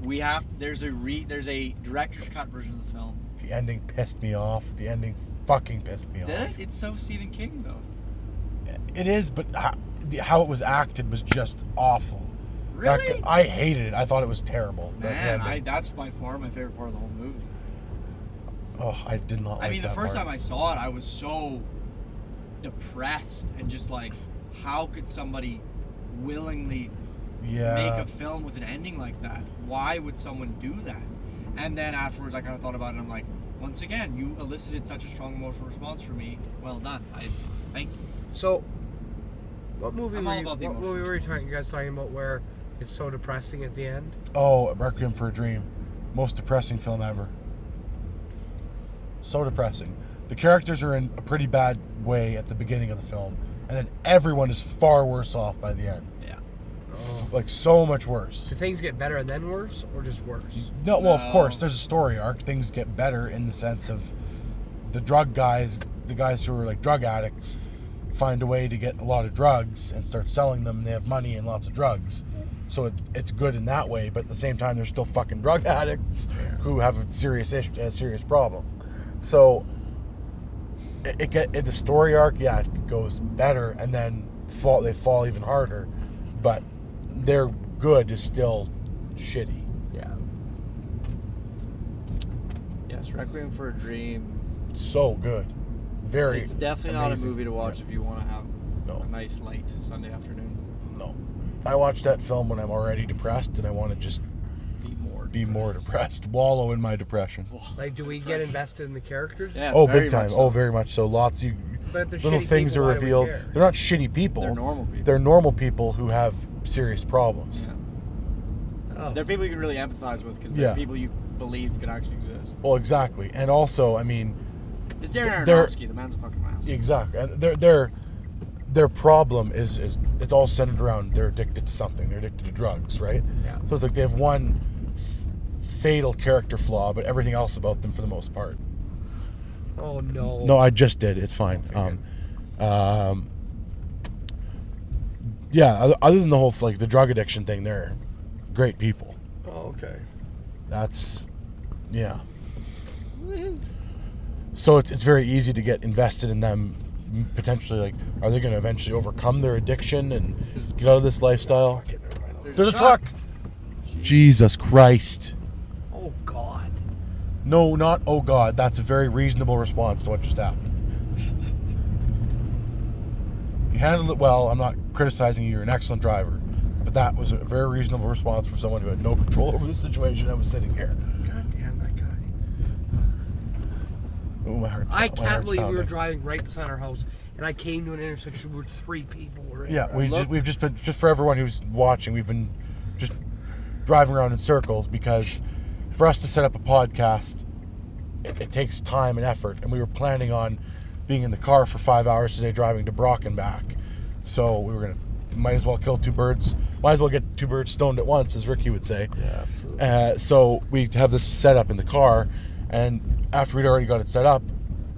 There's a director's cut version of the film. The ending pissed me off. The ending fucking pissed me Did off. it? It's so Stephen King though. It is, but how it was acted was just awful. Really? I hated it. I thought it was terrible. The Man, ending. that's by far my favorite part of the whole movie. Oh, I did not like I mean, the that first part. time I saw it, I was so depressed and just like, how could somebody willingly make a film with an ending like that? Why would someone do that? And then afterwards, I kind of thought about it, and I'm like, once again, you elicited such a strong emotional response from me. Well done. I thank you. So, what movie I'm were all you, about the what emotional movie were response. you guys talking about where it's so depressing at the end? Oh, Requiem for a Dream. Most depressing film ever. So depressing. The characters are in a pretty bad way at the beginning of the film, and then everyone is far worse off by the end. Yeah. Like, so much worse. Do things get better and then worse, or just worse? No, well, of No. course, there's a story arc. Things get better in the sense of the guys who are like drug addicts, find a way to get a lot of drugs and start selling them. And they have money and lots of drugs. So it's good in that way, but at the same time, they're still fucking drug addicts who have a serious problem. So the story arc, it goes better, and then they fall even harder, but their good is still shitty. Yeah. Yes, Requiem for a Dream. So good, very. It's definitely not a amazing. be to watch if you want to have No. a nice light Sunday afternoon. No, I watch that film when I'm already depressed and I want to just be more depressed, wallow in my depression. Like, do we get invested in the characters? Yes, Oh, very big time! much so. Oh, very much so. Lots of But if they're little shitty things people, are why do we revealed. care? They're not shitty people. They're normal people. They're normal people who have serious problems. Yeah. Oh. They're people you can really empathize with because they're people you believe could actually exist. Well, exactly, and also, I mean, It's Darren they're- Aronofsky. The man's a fucking master. exactly, and their problem is it's all centered around they're addicted to something. They're addicted to drugs, right? Yeah. So it's like they have one fatal character flaw, but everything else about them, for the most part. Oh no. No, I just did. It's fine. Okay, Yeah. Other than the whole the drug addiction thing, they're great people. Oh, okay. That's So it's very easy to get invested in them. Potentially, like, are they going to eventually overcome their addiction and get out of this lifestyle? There's a truck. Jesus Christ. Oh God. No, not oh God. That's a very reasonable response to what just happened. You handled it well. I'm not criticizing you. You're an excellent driver. But that was a very reasonable response for someone who had no control over the situation that was sitting here. God damn that guy. Oh, my heart. I my can't heart's believe we were pounding. driving right beside our house, and I came to an intersection where 3 people were in. Yeah, we've just been, just for everyone who's watching, we've been just driving around in circles because for us to set up a podcast, it takes time and effort. And we were planning on being in the car for 5 hours today driving to Brock and back. So we were going to, might as well kill two birds. Might as well get two birds stoned at once, as Ricky would say. Yeah, absolutely. So we have this set up in the car. And after we'd already got it set up,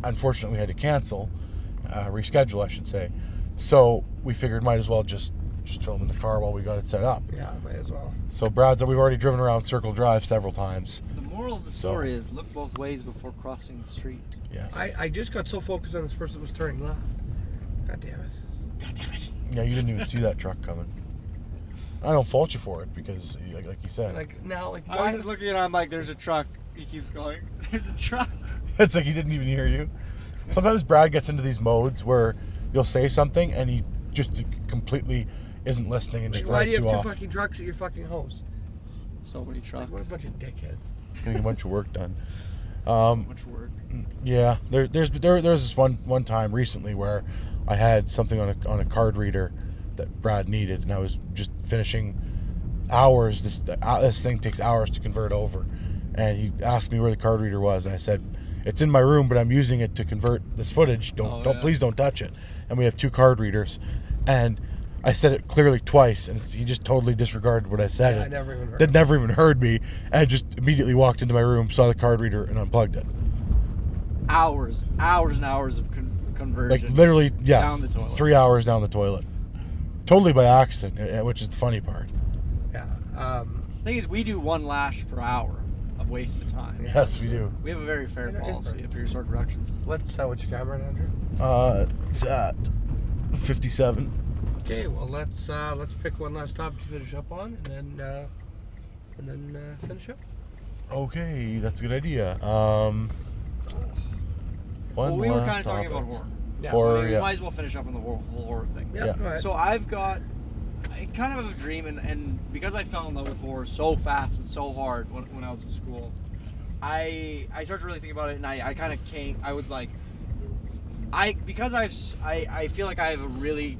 unfortunately we had to cancel, reschedule, I should say. So we figured might as well just film in the car while we got it set up. Yeah, might as well. So Brad's, we've already driven around Circle Drive several times. The moral of the story is look both ways before crossing the street. Yes. I just got so focused on this person that was turning left. God damn it. God damn it. Yeah, you didn't even see that truck coming. I don't fault you for it because, like you said, Like now, like I was just looking at him like, there's a truck. He keeps going, there's a truck. it's like he didn't even hear you. Sometimes Brad gets into these modes where you'll say something and he just completely isn't listening and just why do writes you you have off. two fucking trucks at your fucking house? So many trucks. Like, what a bunch of dickheads. Getting a bunch of work done. So much work. Yeah, there was this one time recently where I had something on a card reader that Brad needed, and I was just finishing hours. This thing takes hours to convert over, and he asked me where the card reader was, and I said it's in my room, but I'm using it to convert this footage. Please don't touch it. And we have two card readers, and I said it clearly twice, and he just totally disregarded what I said. Yeah, I never even heard That never even heard me, and just immediately walked into my room, saw the card reader, and unplugged it. Hours and hours of conversion. Like literally, yeah, Down the toilet. 3 hours down the toilet. Totally by accident, which is the funny part. Yeah. The thing is, we do 1 lash per hour of wasted time. Yes, we do. We have a very fair Inter- policy at Prehistoric Productions. What's your camera, Andrew? It's at 57. Okay, well let's pick one last topic to finish up on, and then finish up. Okay, that's a good idea. Well, we were kind last of talking about topic. horror. Yeah. Horror, I mean, yeah. we might as well finish up on the whole horror thing. Yeah. Yeah. Go ahead. So I've got kind of a dream, and because I fell in love with horror so fast and so hard when I was in school, I started to really think about it, and I kind of came. I was like, I feel like I have a really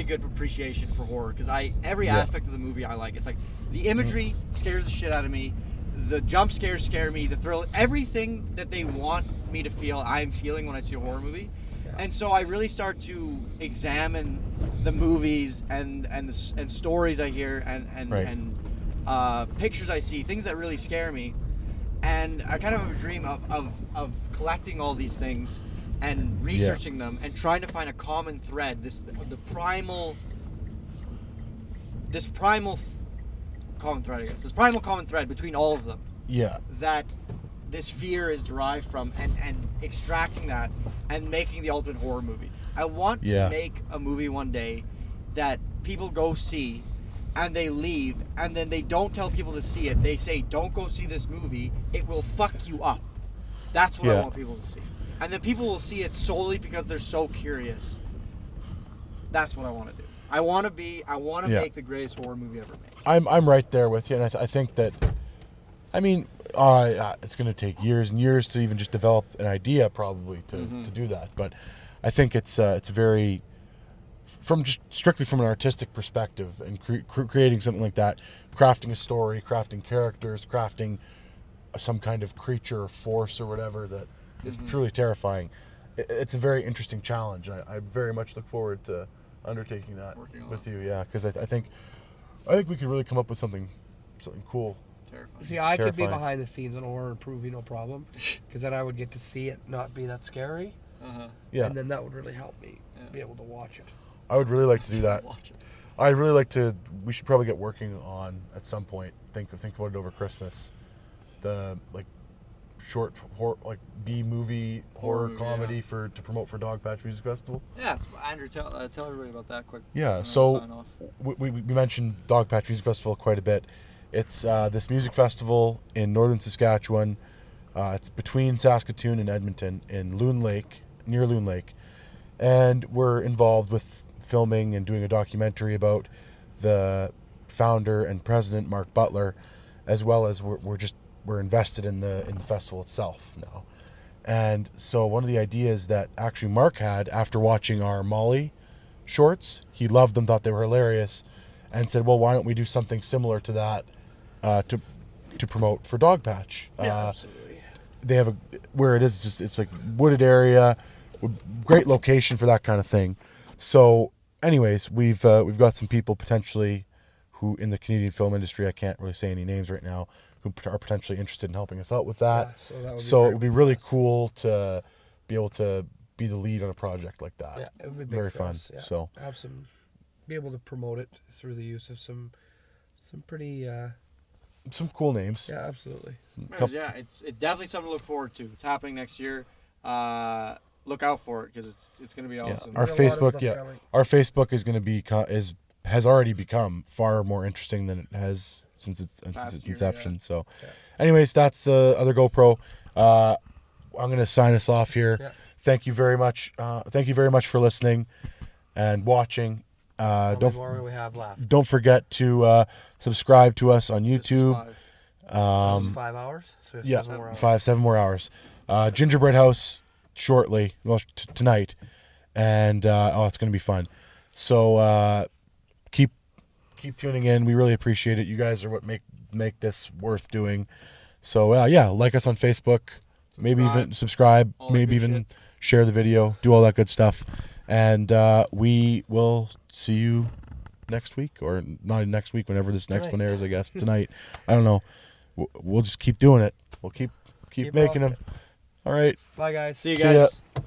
good appreciation for horror because every aspect of the movie I like. It's like the imagery scares the shit out of me, the jump scares scare me, the thrill, everything that they want me to feel, I'm feeling when I see a horror movie. And so I really start to examine the movies and stories I hear and pictures I see, things that really scare me. And I kind of have a dream of collecting all these things and researching them and trying to find a common thread, this primal common thread between all of them. Yeah. That this fear is derived from, and extracting that and making the ultimate horror movie. I want to make a movie one day that people go see and they leave, and then they don't tell people to see it. They say, don't go see this movie, it will fuck you up. That's what I want people to see. And then people will see it solely because they're so curious. That's what I want to do. I want to make the greatest horror movie ever made. I'm right there with you, and I think that, I mean, it's going to take years and years to even just develop an idea, probably to do that. But I think it's very, strictly from an artistic perspective, and creating something like that, crafting a story, crafting characters, crafting some kind of creature or force or whatever that is truly terrifying. It's a very interesting challenge. I very much look forward to undertaking that with you. Yeah, because I think we could really come up with something cool. Terrifying. See, I could be behind the scenes on horror movie, no problem, because then I would get to see it, not be that scary. Yeah. And then that would really help me be able to watch it. I would really like to do that. I'd really like to. We should probably get working on at some point. Think about it over Christmas. The short horror, B movie horror comedy to promote for Dogpatch Music Festival. Yeah, so Andrew, tell everybody about that quick. Yeah, so we mentioned Dogpatch Music Festival quite a bit. It's this music festival in northern Saskatchewan. It's between Saskatoon and Edmonton in near Loon Lake. And we're involved with filming and doing a documentary about the founder and president, Mark Butler, as well as we're invested in the festival itself now. And so one of the ideas that actually Mark had after watching our Molly shorts, he loved them, thought they were hilarious, and said, well, why don't we do something similar to that to promote for Dog Patch. Yeah, absolutely. They have where it is just it's like wooded area, great location for that kind of thing. So, anyways, we've got some people potentially who in the Canadian film industry, I can't really say any names right now, who are potentially interested in helping us out with that. Yeah, so it would be really cool to be able to be the lead on a project like that. Yeah, it would be big very for fun. us, yeah. So have be able to promote it through the use of some pretty. Some cool names. Yeah, absolutely. Yeah, it's definitely something to look forward to. It's happening next year. Look out for it because it's going to be awesome. Our Facebook, our Facebook is going to be has already become far more interesting than it has since its inception. Yeah. So, anyways, that's the other GoPro. I'm going to sign us off here. Yeah. Thank you very much. Thank you very much for listening and watching. How many more we have left? Don't forget to subscribe to us on YouTube. 5 hours. So Yeah, 7 more hours. 7 more hours. Gingerbread House shortly, well tonight, and it's going to be fun. So keep tuning in. We really appreciate it. You guys are what make this worth doing. So like us on Facebook, maybe even subscribe, maybe even share the video, do all that good stuff, and we will see you next week, or not next week, whenever this next one airs. I guess tonight. I don't know. We'll just keep doing it. We'll keep making them. All right. Bye, guys. See you guys. Ya.